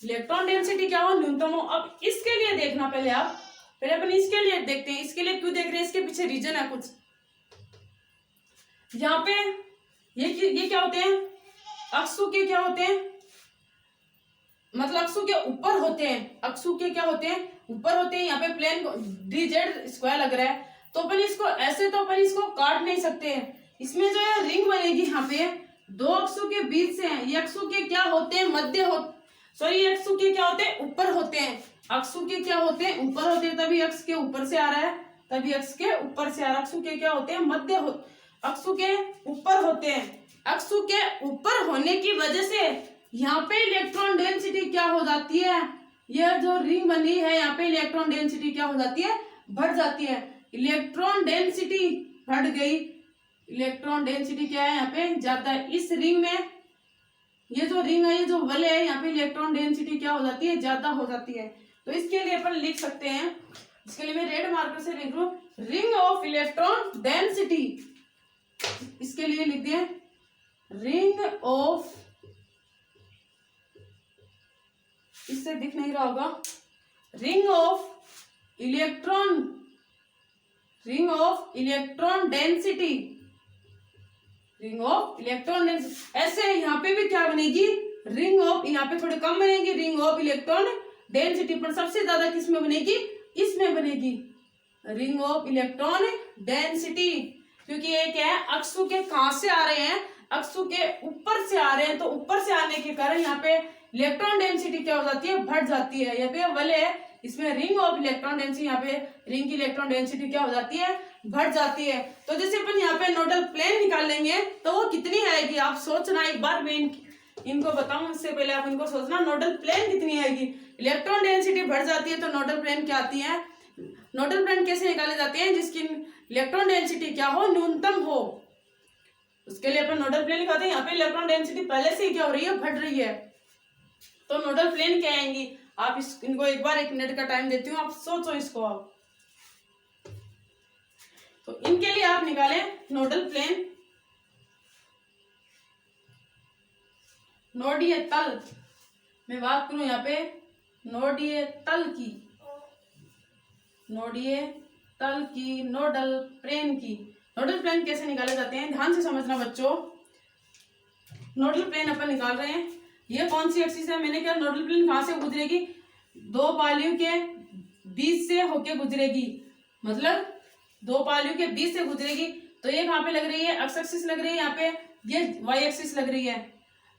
इलेक्ट्रॉन डेंसिटी क्या हो, न्यूनतम हो। अब इसके लिए देखना, पहले आप, पहले अपन इसके लिए देखते हैं, इसके लिए क्यों देख रहे हैं, इसके पीछे रीजन है कुछ। यहाँ पे ये क्या होते हैं, अक्षु के क्या होते हैं, मतलब अक्षु के ऊपर होते हैं, अक्षु के क्या होते हैं, ऊपर होते हैं। यहाँ पे प्लेन डी जेड स्क्वायर लग रहा है, तो अपन इसको ऐसे, तो अपन इसको काट नहीं सकते हैं, इसमें जो है रिंग बनेगी, यहाँ पे दो अक्षु के बीच से है, ये अक्षु के क्या होते हैं, मध्य हो, सॉरी अक्षु के क्या होते हैं, ऊपर होते हैं, अक्षु के क्या होते हैं, ऊपर होते हैं, तभी अक्ष के ऊपर से आ रहा है, तभी अक्ष के ऊपर से आ रहा है। अक्षु के क्या होते हैं, मध्य हो, अक्षु के ऊपर होते हैं। अक्षु के ऊपर होने की वजह से यहाँ पे इलेक्ट्रॉन डेंसिटी क्या हो जाती है, यह जो रिंग बनी है यहाँ पे इलेक्ट्रॉन डेंसिटी क्या हो जाती है, बढ़ जाती है। इलेक्ट्रॉन डेंसिटी बढ़ गई, इलेक्ट्रॉन डेंसिटी क्या है यहाँ पे ज्यादा है। इस रिंग में ये जो रिंग है, ये जो वलय है, यहाँ पे इलेक्ट्रॉन डेंसिटी क्या हो जाती है, ज्यादा हो जाती है। तो इसके लिए अपन लिख सकते हैं, इसके लिए मैं रेड मार्कर से लिख लूं, रिंग ऑफ इलेक्ट्रॉन डेंसिटी, इसके लिए लिख दिए रिंग ऑफ, इससे दिख नहीं रहा होगा, ring of electron, ring of electron density, ring of electron density. ऐसे यहाँ पे भी क्या बनेगी, रिंग ऑफ, यहाँ पे थोड़े कम बनेगी, रिंग ऑफ इलेक्ट्रॉन डेंसिटी, पर सबसे ज्यादा किसमें बनेगी, इसमें बनेगी, रिंग ऑफ इलेक्ट्रॉन डेंसिटी। क्योंकि ये क्या है, अक्षु के कहां से आ रहे हैं, अक्षु के ऊपर से आ रहे हैं, तो ऊपर से आने के कारण यहाँ पे इलेक्ट्रॉन डेंसिटी क्या हो जाती है, बढ़ जाती है। यहाँ पे वलय है, इसमें रिंग ऑफ इलेक्ट्रॉन डेंसिटी, यहाँ पे रिंग की इलेक्ट्रॉन डेंसिटी क्या हो जाती है, बढ़ जाती है। तो जैसे अपन यहाँ पे नोडल प्लेन निकाल लेंगे तो वो कितनी आएगी, आप सोचना एक बार, मैं इनको बताऊं उससे पहले आप इनको सोचना नोडल प्लेन कितनी आएगी। इलेक्ट्रॉन डेंसिटी बढ़ जाती है तो नोडल प्लेन क्या आती है। नोडल प्लेन कैसे निकाले जाते हैं, जिसकी इलेक्ट्रॉन डेंसिटी क्या हो, न्यूनतम हो, उसके लिए अपन नोडल प्लेन निकालते हैं। यहाँ पे इलेक्ट्रॉन डेंसिटी पहले से ही क्या हो रही है, बढ़ रही है, तो नोडल प्लेन क्या आएंगी। आप इनको एक बार 1 मिनट का टाइम देती हूँ, आप सोचो इसको। आप तो इनके लिए आप निकालें नोडल प्लेन। नोडीय तल, मैं बात करूं यहाँ पे नोडीय तल की, नोडीय तल की, नोडल प्लेन की। नोडल प्लेन कैसे निकाले जाते हैं, ध्यान से समझना बच्चों। नोडल प्लेन अपन निकाल रहे हैं, ये कौन सी एक्सिस है, मैंने क्या, नोडल प्लेन कहां से गुजरेगी, 2 पालियों के बीच से होके गुजरेगी, मतलब 2 पालियों के बीच से गुजरेगी। तो ये कहाँ पे लग रही है, एक्स एक्सिस लग रही है, यहाँ पे ये वाई एक्सिस लग रही है।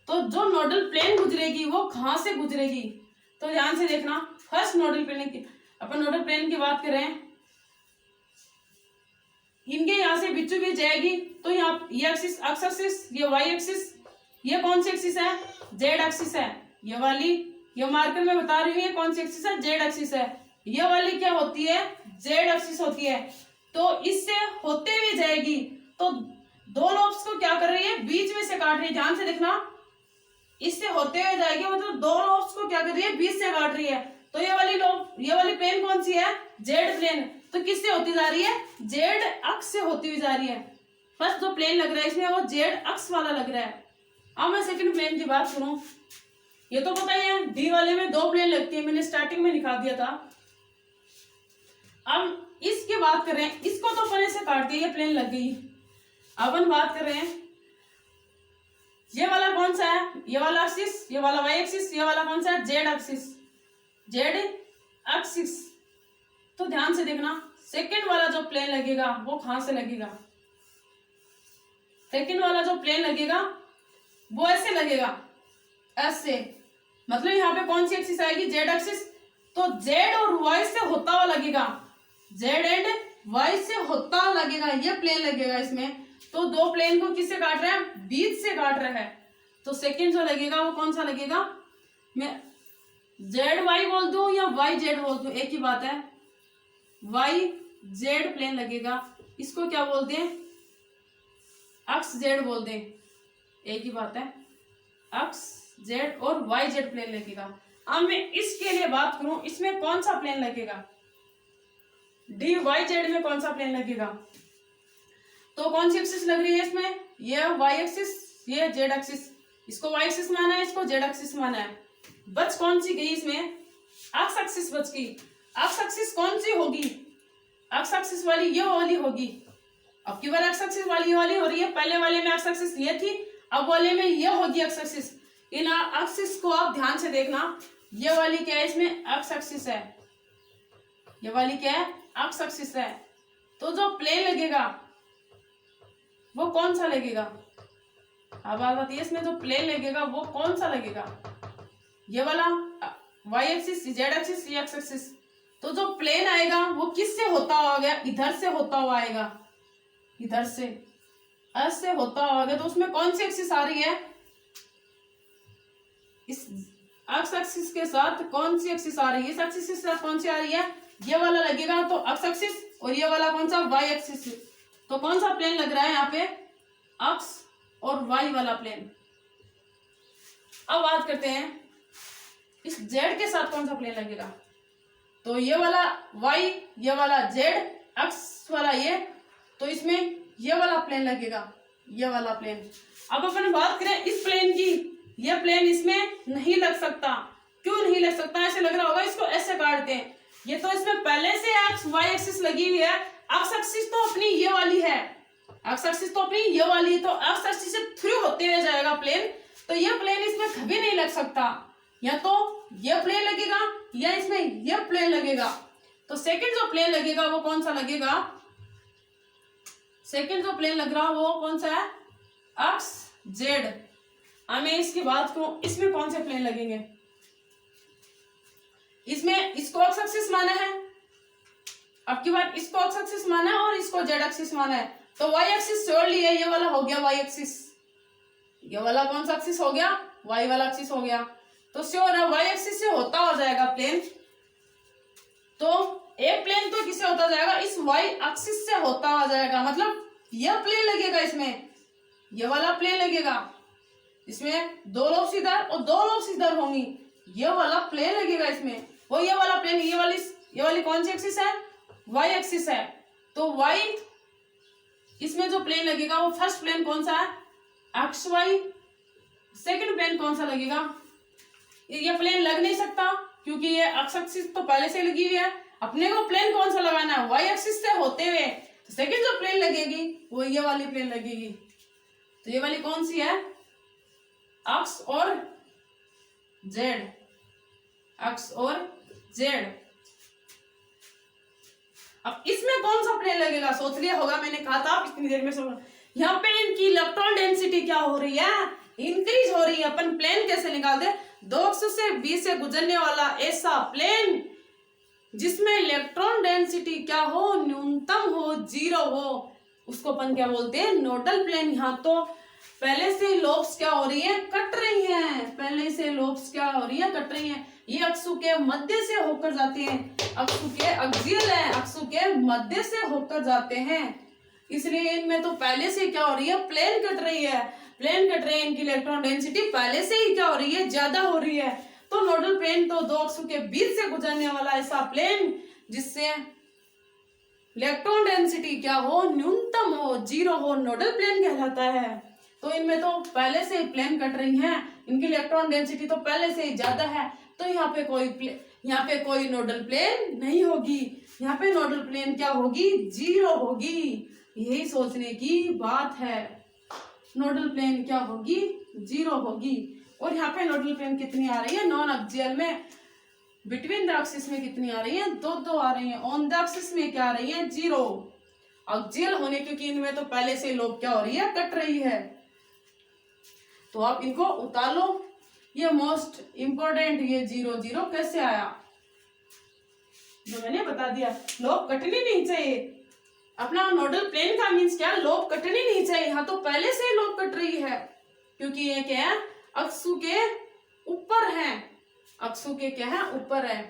तो जो नोडल प्लेन गुजरेगी वो कहां से गुजरेगी, तो ध्यान से देखना। फर्स्ट नोडल प्लेन की, अपन नोडल प्लेन की बात करें, इनके यहां से बीचों बीच जाएगी, तो यहाँ ये एक्सिस एक्स एक्सिस, ये वाई एक्सिस, ये कौन सी एक्सिस है, जेड एक्सिस है, ये वाली, ये मार्कर में बता रही हूँ, ये कौन सी एक्सिस है, जेड एक्सिस है। ये वाली क्या होती है, जेड एक्सिस होती है। तो इससे होते हुए जाएगी, तो 2 लॉब्स को क्या कर रही है, बीच में से काट रही है, ध्यान से देखना। इससे होते हुए जाएगी, मतलब 2 लॉब्स को क्या कर रही है, बीच से काट रही है। तो ये वाली लॉब, ये वाली प्लेन कौन सी है, जेड प्लेन। तो किससे होती जा रही है, जेड अक्ष से होती हुई जा रही है। फर्स्ट जो प्लेन लग रहा है इसमें वो जेड अक्ष वाला लग रहा है। अब मैं सेकंड प्लेन की बात करूं, ये तो पता ही है, डी वाले में 2 प्लेन लगती है, मैंने स्टार्टिंग में दिखा दिया था। अब इसकी बात कर रहे हैं, इसको तो अपन से काट दिया, ये प्लेन लग गई। अब अपन बात कर रहे हैं, ये वाला कौन सा है, ये वाला एक्सिस, ये वाला वाई एक्सिस, ये वाला कौन सा है, जेड एक्सिस, जेड एक्सिस। तो ध्यान से देखना, सेकंड वाला जो प्लेन लगेगा वो कहां से लगेगा, सेकंड वाला जो प्लेन लगेगा वो ऐसे लगेगा, ऐसे, मतलब यहाँ पे कौन सी एक्सिस आएगी, जेड एक्सिस। तो जेड और वाई से होता हुआ लगेगा, जेड एंड वाई से होता हुआ लगेगा, ये प्लेन लगेगा इसमें। तो 2 प्लेन को किससे काट रहा है, बीच से काट रहा है। तो सेकंड जो लगेगा वो कौन सा लगेगा, मैं जेड वाई बोल दूं या वाई जेड बोल दूं, एक ही बात है, वाई जेड प्लेन लगेगा। इसको क्या बोलते हैं, अक्स जेड बोल दें, एक ही बात है, अक्स जेड और वाई जेड प्लेन लगेगा। अब मैं इसके लिए बात करूं, इसमें कौन सा प्लेन लगेगा, डी वाई जेड में कौन सा प्लेन लगेगा। तो कौन सी एक्सिस लग रही है इसमें, ये वाई एक्सिस, ये जेड एक्सिस। इसको वाई एक्सिस माना है, इसको जेड एक्सिस माना है। बच कौन सी गई इसमें, एक्स एक्सिस बच गई। एक्स एक्सिस कौन सी होगी, एक्स एक्सिस वाली ये वाली होगी। अब की बार एक्स एक्सिस वाली ये वाली हो रही है, पहले वाले में एक्स एक्सिस ये थी, अब वाले में ये होगी एक्स एक्सिस। इन एक्सिस को आप ध्यान से देखना, ये वाली क्या है, इसमें एक्स एक्सिस है, ये वाली क्या है, एक्स एक्सिस है। तो जो प्लेन लगेगा वो कौन सा लगेगा, अब बात आती है इसमें जो प्लेन लगेगा वो कौन सा लगेगा, ये वाला वाई एक्सिस, जेड एक्सिस, ये एक्स एक्सिस। तो जो प्लेन आएगा वो किससे होता हुआ गया, इधर से होता हुआ आएगा, इधर से ऐसे होता हुआ गया। तो उसमें कौन सी एक्सिस आ रही है, इस एक्स एक्सिस के साथ कौन सी एक्सिस आ रही है, इस एक्सिस के साथ कौन सी आ रही है, ये वाला लगेगा, तो एक्स एक्सिस, और ये वाला कौन सा, वाई एक्सिस। तो कौन सा प्लेन लग रहा है यहाँ पे, एक्स और वाई वाला प्लेन। अब बात करते हैं इस जेड के साथ कौन सा प्लेन लगेगा, तो ये वाला वाई, ये वाला जेड, एक्स वाला ये, तो इसमें ये वाला प्लेन लगेगा, ये वाला प्लेन। अब अपन बात करें इस प्लेन की, ये प्लेन इसमें नहीं लग सकता। क्यों नहीं लग सकता, ऐसे लग रहा होगा, इसको ऐसे काटते हैं, ये तो इसमें पहले से एक्स वाई एक्सिस लगी हुई है, एक्स एक्सिस तो अपनी ये वाली है, एक्स एक्सिस तो अपनी ये वाली है, तो एक्स एक्सिस से थ्रू होते हुए जाएगा प्लेन। तो ये प्लेन इसमें कभी नहीं लग सकता, या तो ये प्लेन लगेगा या इसमें ये प्लेन लगेगा। तो सेकंड जो प्लेन लगेगा वो कौन सा लगेगा, सेकंड जो प्लेन लग रहा वो कौन सा है, एक्स जेड। अब मैं इसकी बात करूं, इसमें कौन से प्लेन लगेंगे, इसमें इसको एक्स एक्सिस माना है, अब की बार इसको एक्स एक्सिस माना है और इसको जेड एक्सिस माना है। तो वाई एक्सिस छोड़ लिया, ये वाला हो गया वाई एक्सिस, ये वाला कौन सा एक्सिस हो गया, वाई वाला एक्सिस हो गया, तो श्योर है वाई एक्सिस से होता हो जाएगा प्लेन। तो एक प्लेन तो किससे होता जाएगा, इस वाई एक्सिस से होता आ जाएगा, मतलब यह प्लेन लगेगा, इसमें ये वाला प्लेन लगेगा, इसमें दो लोब्स इधर और दो लोब्स इधर होंगी, ये वाला प्लेन लगेगा इसमें, वो ये वाला प्लेन, ये वाली कौन सी एक्सिस है, वाई एक्सिस है। तो वाई इसमें जो प्लेन लगेगा वो फर्स्ट प्लेन कौन सा है, एक्स वाई। सेकंड प्लेन कौन सा लगेगा, ये प्लेन लग नहीं सकता क्योंकि ये एक्स एक्सिस तो पहले से लगी हुई है, अपने को प्लेन कौन सा लगाना है, वाई एक्सिस से होते हुए, तो सेकंड जो प्लेन लगेगी वो ये वाली प्लेन लगेगी। तो ये वाली कौन सी है, एक्स और जेड, एक्स और जेड। अब इसमें कौन सा प्लेन लगेगा, सोच लिया होगा, मैंने कहा था आप इतनी देर में सोच, यहाँ पे इनकी इलेक्ट्रॉन डेंसिटी क्या हो रही है, इंक्रीज हो रही है। अपन प्लेन कैसे निकालते, दो अक्षों से बीच से गुजरने वाला ऐसा प्लेन जिसमें इलेक्ट्रॉन डेंसिटी क्या हो, न्यूनतम हो, जीरो हो, उसको अपन क्या बोलते हैं, नोडल प्लेन। यहाँ तो पहले से लोब्स क्या हो रही है, कट रही हैं, पहले से लोब्स क्या हो रही है, कट रही हैं, ये अक्षु के मध्य से होकर जाते हैं, अक्षु के एक्सियल है, अक्षु के मध्य से होकर जाते हैं, इसलिए इनमें तो पहले से क्या हो रही है, प्लेन कट रही है, प्लेन कट रही है, इनकी इलेक्ट्रॉन डेंसिटी पहले से ही क्या हो रही है, ज्यादा हो रही है। तो नोडल प्लेन तो दो अक्षु के बीच से गुजरने वाला ऐसा प्लेन जिससे इलेक्ट्रॉन डेंसिटी क्या हो, न्यूनतम हो, जीरो हो, नोडल प्लेन कहलाता है। तो इनमें तो पहले से ही प्लेन कट रही हैं, इनकी इलेक्ट्रॉन डेंसिटी तो पहले से ही ज्यादा है, तो यहाँ पे कोई नोडल प्लेन नहीं होगी, यहाँ पे नोडल प्लेन क्या होगी, जीरो होगी। यही सोचने की बात है, नोडल प्लेन क्या होगी, जीरो होगी। और यहाँ पे नोडल प्लेन कितनी आ रही है, नॉन एक्सियल में, बिटवीन द एक्सिस में कितनी आ रही है, दो आ रही है, ऑन द एक्सिस में क्या आ रही है, जीरो। एक्सियल होने क्योंकि इनमें तो पहले से लोब क्या हो रही है, कट रही है। तो आप इनको उतार लो, ये मोस्ट इंपोर्टेंट, ये जीरो जीरो कैसे आया, जो मैंने बता दिया, लोब कटनी नहीं चाहिए। अपना नोडल प्लेन का मीन्स क्या, लोब कटनी नहीं चाहिए, यहाँ तो पहले से ही लोब कट रही है क्योंकि ये क्या है, अक्षु के ऊपर है, अक्षु के क्या है, ऊपर है।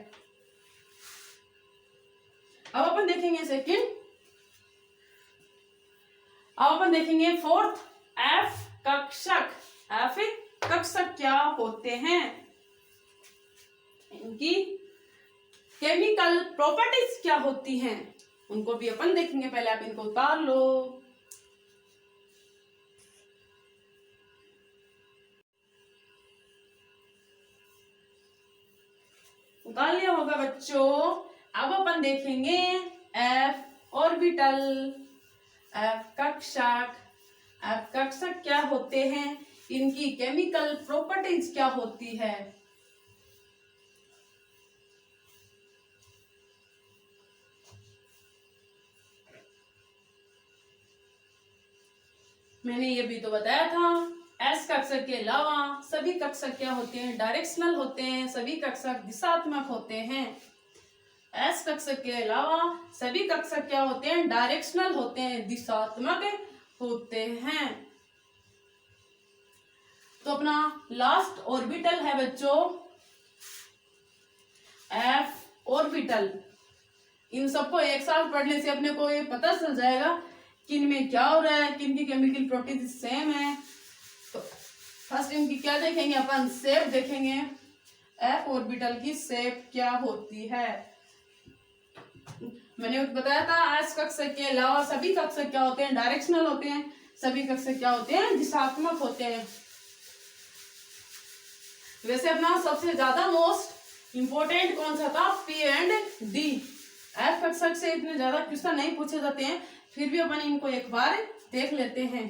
अब अपन देखेंगे सेकंड, अब अपन देखेंगे फोर्थ, एफ कक्षक। एफ कक्षक क्या होते हैं, इनकी केमिकल प्रॉपर्टीज क्या होती हैं, उनको भी अपन देखेंगे। पहले आप इनको उतार लो। उतार लिया होगा बच्चों। अब अपन देखेंगे एफ ऑर्बिटल, एफ कक्षक। एफ कक्षक क्या होते हैं, इनकी केमिकल प्रॉपर्टीज क्या होती है। मैंने ये भी तो बताया था, एस कक्षक के अलावा सभी कक्षक क्या होते हैं, डायरेक्शनल होते हैं, सभी कक्षक दिशात्मक होते हैं। एस कक्षक के अलावा सभी कक्षक क्या होते हैं, डायरेक्शनल होते हैं, दिशात्मक होते हैं। तो अपना लास्ट ऑर्बिटल है बच्चों एफ ऑर्बिटल। इन सबको एक साथ पढ़ने से अपने को ये पता चल जाएगा कि इनमें क्या हो रहा है, किन की केमिकल प्रॉपर्टीज सेम है। तो फर्स्ट इनकी क्या देखेंगे अपन, शेप देखेंगे, एफ ऑर्बिटल की शेप क्या होती है। मैंने बताया था एस कक्षक के अलावा सभी कक्षक क्या होते हैं, डायरेक्शनल होते हैं, सभी कक्षक क्या होते हैं, दिशात्मक होते हैं। वैसे अपना सबसे ज्यादा मोस्ट इंपोर्टेंट कौन सा था, पी एंड डी। एफ कक्षक से इतने ज्यादा क्वेश्चन नहीं पूछे जाते हैं, फिर भी अपन इनको एक बार देख लेते हैं।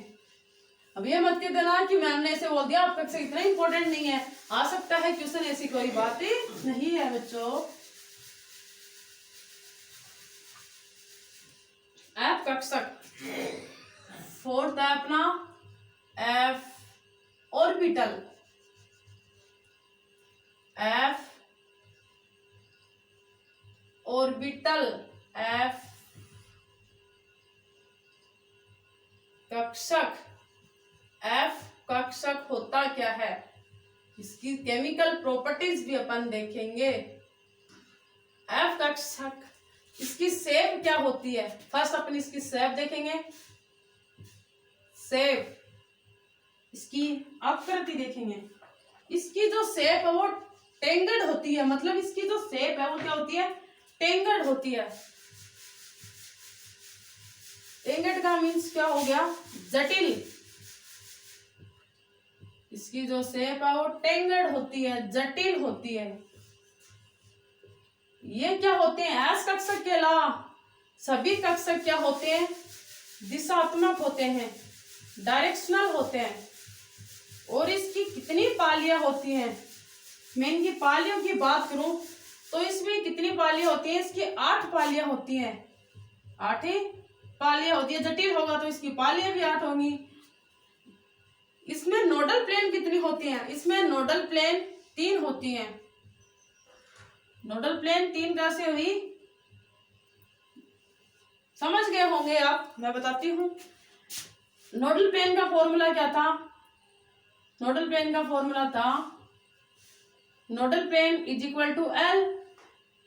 अब ये मत कह देना कि मैम ने ऐसे बोल दिया, एफ कक्षक इतना इंपॉर्टेंट नहीं है, आ सकता है क्वेश्चन, ऐसी कोई बात ही नहीं है बच्चों। एफ कक्षक फोर्थ है अपना F orbital. F orbital, F कक्षक। एफ कक्षक होता क्या है, इसकी केमिकल प्रॉपर्टीज भी अपन देखेंगे। एफ कक्षक, इसकी शेप क्या होती है, फर्स्ट अपन इसकी शेप देखेंगे। शेप, इसकी आकृति देखेंगे। इसकी जो शेप है वो टेंगड होती है, मतलब इसकी जो शेप है वो क्या होती है, टेंगड होती है। टेंगड का मीन्स क्या हो गया, जटिल। इसकी जो शेप है वो टेंगड होती है, जटिल होती है। ये क्या होते हैं, एस कक्षक के अलावा सभी कक्षक क्या होते हैं, दिशात्मक होते हैं, डायरेक्शनल होते हैं। और इसकी कितनी पालियां होती हैं, मैं इनकी पालियों की बात करूं तो इसमें कितनी पालियां होती हैं, इसकी 8 पालियां होती हैं। 8 ही पालियां होती है। जटिल होगा तो इसकी पालियां भी 8 होंगी। इसमें नोडल प्लेन कितनी होती हैं, इसमें नोडल प्लेन 3 होती हैं। नोडल प्लेन 3 कैसे हुई, समझ गए होंगे आप, मैं बताती हूं। नोडल प्लेन का फॉर्मूला क्या था, नोडल प्लेन का फॉर्मूला था nodal plane is equal to L.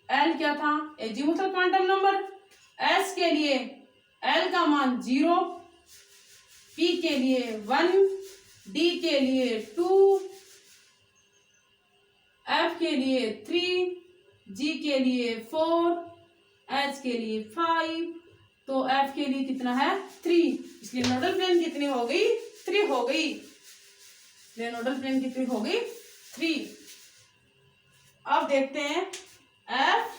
L क्या था, एजीमुथल क्वांटम नंबर। एस के लिए एल का मान 0, पी के लिए 1, डी के लिए 2, एफ के लिए 3, जी के लिए 4, एच के लिए 5, तो एफ के लिए कितना है 3, इसलिए नोडल प्लेन कितनी हो गई, 3 हो गई। नोडल प्लेन कितनी हो गई, 3। अब देखते हैं एफ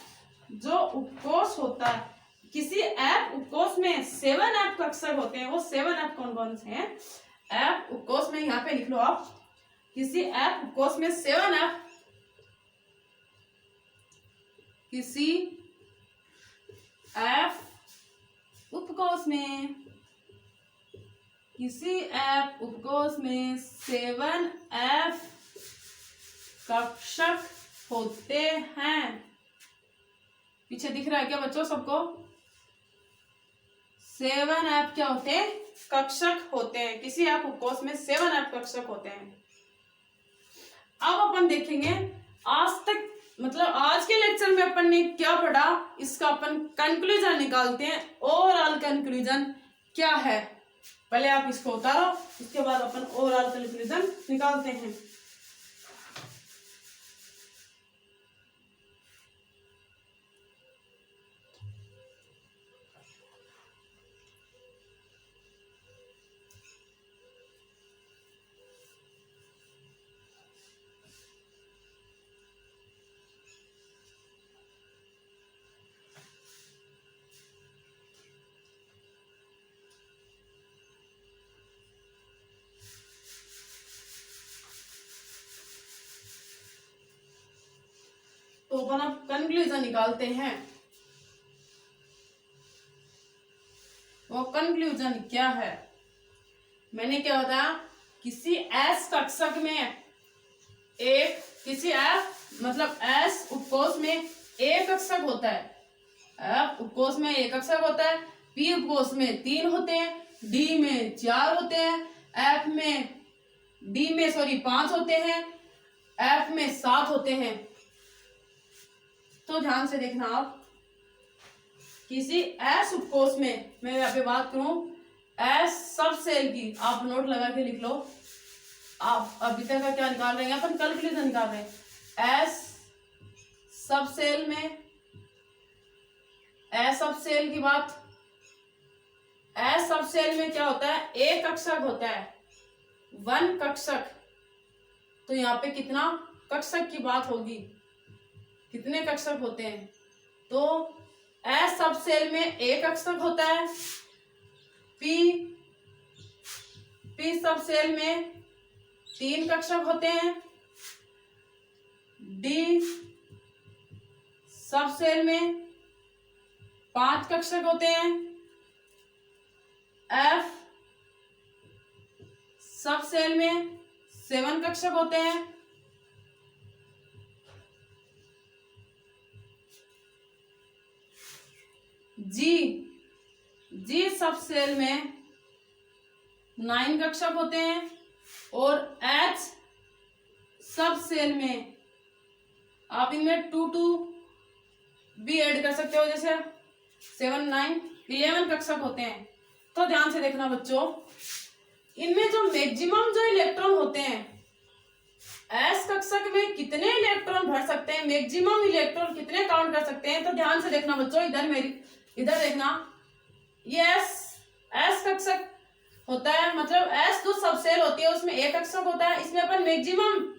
जो उपकोष होता है, किसी एफ उपकोष में 7 एफ कक्षक होते हैं। वो 7 एफ कौन कौन से हैं, एफ उपकोष में यहाँ पे लिख लो आप, किसी एफ उपकोष में 7 एफ, किसी एफ उपकोष में, किसी एफ उपकोष में 7 एफ कक्षक होते हैं। पीछे दिख रहा है क्या बच्चों सबको, 7 एफ क्या होते हैं, कक्षक होते हैं। किसी एफ उपकोष में 7 एफ कक्षक होते हैं। अब अपन देखेंगे आज तक, मतलब आज के लेक्चर में अपन ने क्या पढ़ा, इसका अपन कंक्लूजन निकालते हैं। ओवरऑल कंक्लूजन क्या है, पहले आप इसको उतारो, उसके बाद अपन ओवरऑल कंक्लूजन निकालते हैं। तो अपन अब कंक्लूजन निकालते हैं। वो कंक्लूजन क्या है, मैंने क्या बताया, किसी एस कक्षक में एक, किसी एफ मतलब एस उपकोष में एक कक्षक होता है। एफ उपकोष में एक कक्षक होता है, पी उपकोष में 3 होते हैं, डी में 4 होते हैं, एफ में, डी में 5 होते हैं, एफ में 7 होते हैं। तो ध्यान से देखना आप, किसी एस उपकोष में, मैं यहाँ पे बात करूं एस सब सेल की, आप नोट लगा के लिख लो। आप अभी तक का क्या निकाल रहे हैं, अपन कैलकुलेशन निकाल रहे हैं। एस सब सेल में, एस सब सेल की बात, एस सब सेल में क्या होता है, एक कक्षक होता है, 1 कक्षक। तो यहाँ पे कितना कक्षक की बात होगी, कितने कक्षक होते हैं, तो एस सब सेल में एक कक्षक होता है, पी सब सेल में 3 कक्षक होते हैं, डी सब सेल में 5 कक्षक होते हैं, एफ सब सेल में 7 कक्षक होते हैं, जी सब सेल में 9 कक्षक होते हैं, और एच सब सेल में आप इनमें 2 2 भी ऐड कर सकते हो, जैसे 7 9 11 कक्षक होते हैं। तो ध्यान से देखना बच्चों, इनमें जो मैक्सिमम जो इलेक्ट्रॉन होते हैं, एस कक्षक में कितने इलेक्ट्रॉन भर सकते हैं, मैक्सिमम इलेक्ट्रॉन कितने काउंट कर सकते हैं। तो ध्यान से देखना बच्चों, इधर देखना, ये एस कक्षक होता है, मतलब एस जो सब सेल होती है उसमें एक कक्षक होता है। इसमें अपन मैक्सिमम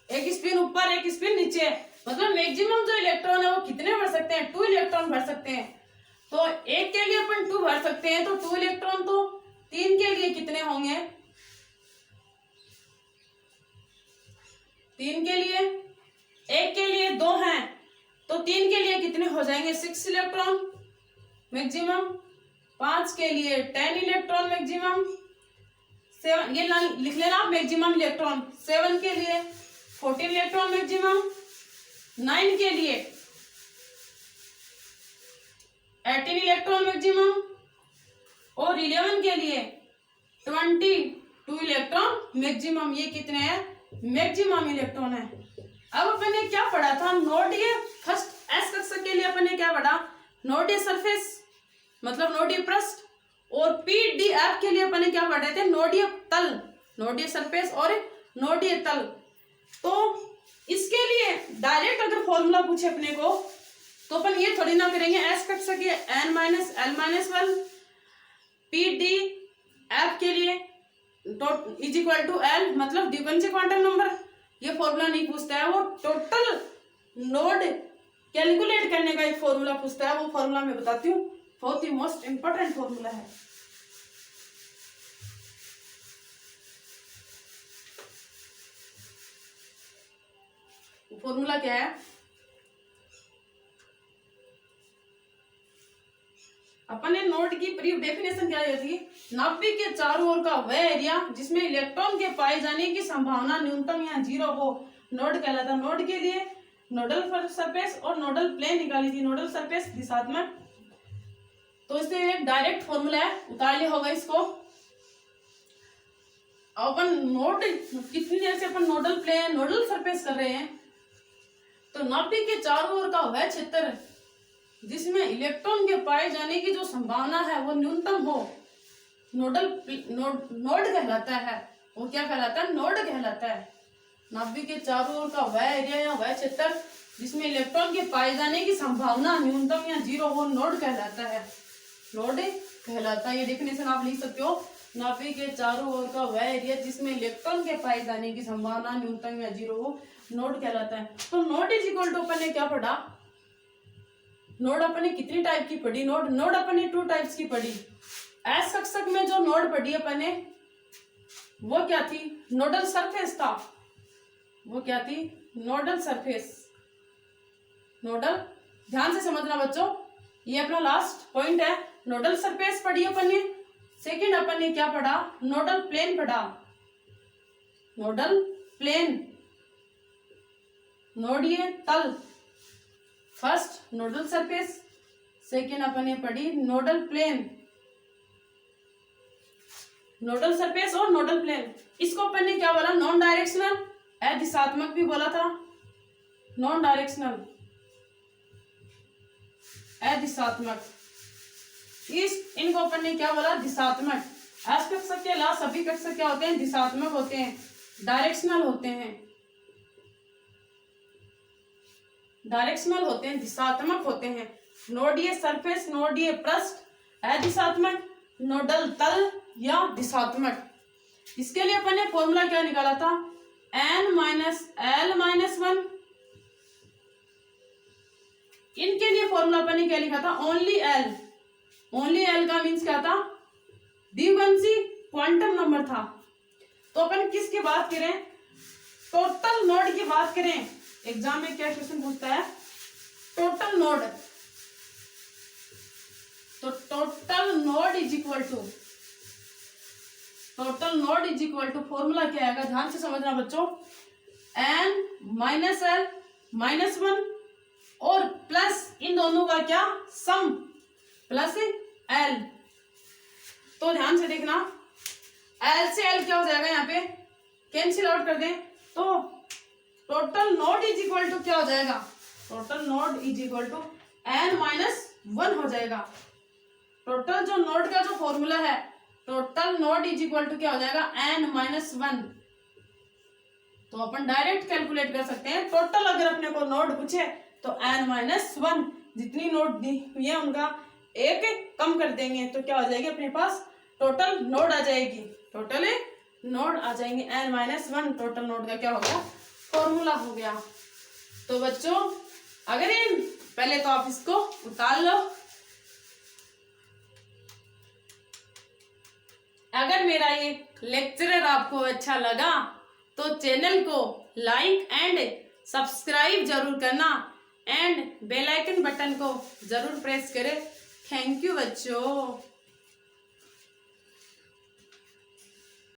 एक स्पिन ऊपर एक स्पिन नीचे, मतलब मैक्सिमम जो इलेक्ट्रॉन है वो कितने भर सकते हैं, 2 इलेक्ट्रॉन भर सकते हैं। तो एक के लिए अपन 2 भर सकते हैं, तो 2 इलेक्ट्रॉन तो 3 के लिए कितने होंगे, 3 के लिए, एक के लिए 2 हैं, तो 3 के लिए कितने हो जाएंगे, 6 इलेक्ट्रॉन मैक्सिमम। 5 के लिए 10 इलेक्ट्रॉन मैक्सिमम। 7 ये लिख लेना मैक्सिमम इलेक्ट्रॉन। 7 के लिए 14 इलेक्ट्रॉन मैक्सिमम। 9 के लिए 18 इलेक्ट्रॉन मैक्सिमम और 11 के लिए 22 इलेक्ट्रॉन मैक्सिमम। ये कितने हैं, मैक्सिमम इलेक्ट्रॉन है। अब अपन ने क्या पढ़ा था, नोडीय फर्स्ट एस कक्षक के लिए अपन ने क्या पढ़ा, नोडीय सरफेस मतलब नोडीय पृष्ठ, और पीडीएफ के लिए अपन ने क्या पढ़े थे, नोडीय तल, नोडीय सरफेस और नोडीय तल। तो इसके लिए डायरेक्ट अगर फॉर्मूला पूछे अपने को तो अपन ये थोड़ी ना करेंगे, एस कक्षक के n-l-1 पीडीएफ के लिए इज इक्वल टू एल, मतलब द्विपंचीय क्वांटम नंबर, ये फॉर्मूला नहीं पूछता है। वो टोटल नोड कैलकुलेट करने का एक फॉर्मूला पूछता है, वो फॉर्मूला मैं बताती हूँ, बहुत ही मोस्ट इंपोर्टेंट फॉर्मूला है। फॉर्मूला क्या है, अपन ने नोड की ब्रीफ डेफिनेशन क्या थी, नाभिक के चारों ओर का वह एरिया जिसमें इलेक्ट्रॉन के पाए जाने की संभावना न्यूनतम या 0 हो, नोड कहलाता। नोड के लिए नोडल सरफेस और नोडल प्लेन निकाली थी। नोडल सरफेस दिशात्मक, तो इससे एक डायरेक्ट फॉर्मूला है, उतार लिया होगा इसको। अपन नोड कितनी देर से अपन नोडल प्लेन नोडल सरफेस कर रहे हैं, तो नाभिक के चारों ओर का वह क्षेत्र जिसमें इलेक्ट्रॉन के पाए जाने की जो संभावना है वो न्यूनतम हो, नोड कहलाता है। वो क्या कहलाता है, नोड कहलाता है। नाभिक के चारों ओर का वह एरिया या वह क्षेत्र जिसमें इलेक्ट्रॉन के पाए जाने की संभावना न्यूनतम या 0 हो, नोड कहलाता है, नोड कहलाता है। ये डेफिनेशन आप लिख सकते हो, नाभिक के चारों ओर का वह एरिया जिसमें इलेक्ट्रॉन के पाए जाने की संभावना न्यूनतम या 0 हो, नोड कहलाता है। तो नोड इज इक्वल टू अपन ने क्या पढ़ा, नोड अपन ने कितनी टाइप की पढ़ी, नोड अपन ने 2 टाइप्स की पढ़ी। एस कक्षक में जो नोड पढ़ी अपन ने वो क्या थी, नोडल सरफेस था। वो क्या थी, नोडल सरफेस। नोडल, ध्यान से समझना बच्चों, ये अपना लास्ट पॉइंट है। नोडल सरफेस पढ़ी अपन ने। सेकेंड अपन ने क्या पढ़ा, नोडल प्लेन पढ़ा। नोडल प्लेन, नोडीय तल। फर्स्ट नोडल सरफेस, सेकेंड अपन ने पढ़ी नोडल प्लेन, नोडल सरफेस और नोडल प्लेन। इसको अपन ने क्या बोला, नॉन डायरेक्शनल, अदिशात्मक भी बोला था, नॉन डायरेक्शनल, अदिशात्मक। इनको अपन ने क्या बोला, दिशात्मक। एस कक्षक के अलावा सभी कक्षक क्या होते हैं, दिशात्मक होते हैं, डायरेक्शनल होते हैं, डायरेक्शनल होते हैं, दिशात्मक होते हैं। नोडीय सरफेस, नोडीय पृष्ठ, अदिशात्मक, नोडल तल या दिशात्मक। इसके लिए अपन ने फॉर्मूला क्या निकाला था, n-l-1। इनके लिए फॉर्मूला अपन ने क्या लिखा था, ओनली एल। ओनली एल का मीन्स क्या था, द्विवंशी क्वांटम नंबर था। तो अपन किसकी बात करें, टोटल नोड की बात करें। एग्जाम में क्या क्वेश्चन पूछता है, टोटल नोड। तो total node is equal to, total node is equal to formula क्या आएगा, ध्यान से समझना बच्चों, n-l-1 और प्लस इन दोनों का क्या, सम, प्लस एल। तो ध्यान से देखना, एल से एल क्या हो जाएगा यहाँ पे, कैंसिल आउट कर दें तो total node is equal to क्या हो जाएगा, total node is equal to n-1 हो जाएगा। टोटल जो नोड का जो फॉर्मूला है, total node is equal to क्या हो जाएगा, n-1। तो अपन डायरेक्ट कैलकुलेट कर सकते हैं। टोटल अगर अपने को नोड पूछे तो n-1 जितनी नोड दी हुई है उनका एक कम कर देंगे तो क्या हो जाएगी, अपने पास टोटल नोड आ जाएगी, टोटल नोड आ जाएंगे n-1। टोटल नोड का क्या हो गया, फॉर्मूला हो गया। तो बच्चों अगर ये पहले तो आप इसको उतार लो। अगर मेरा ये लेक्चर आपको अच्छा लगा तो चैनल को लाइक एंड सब्सक्राइब जरूर करना एंड बेल आइकन बटन को जरूर प्रेस करें। थैंक यू बच्चों।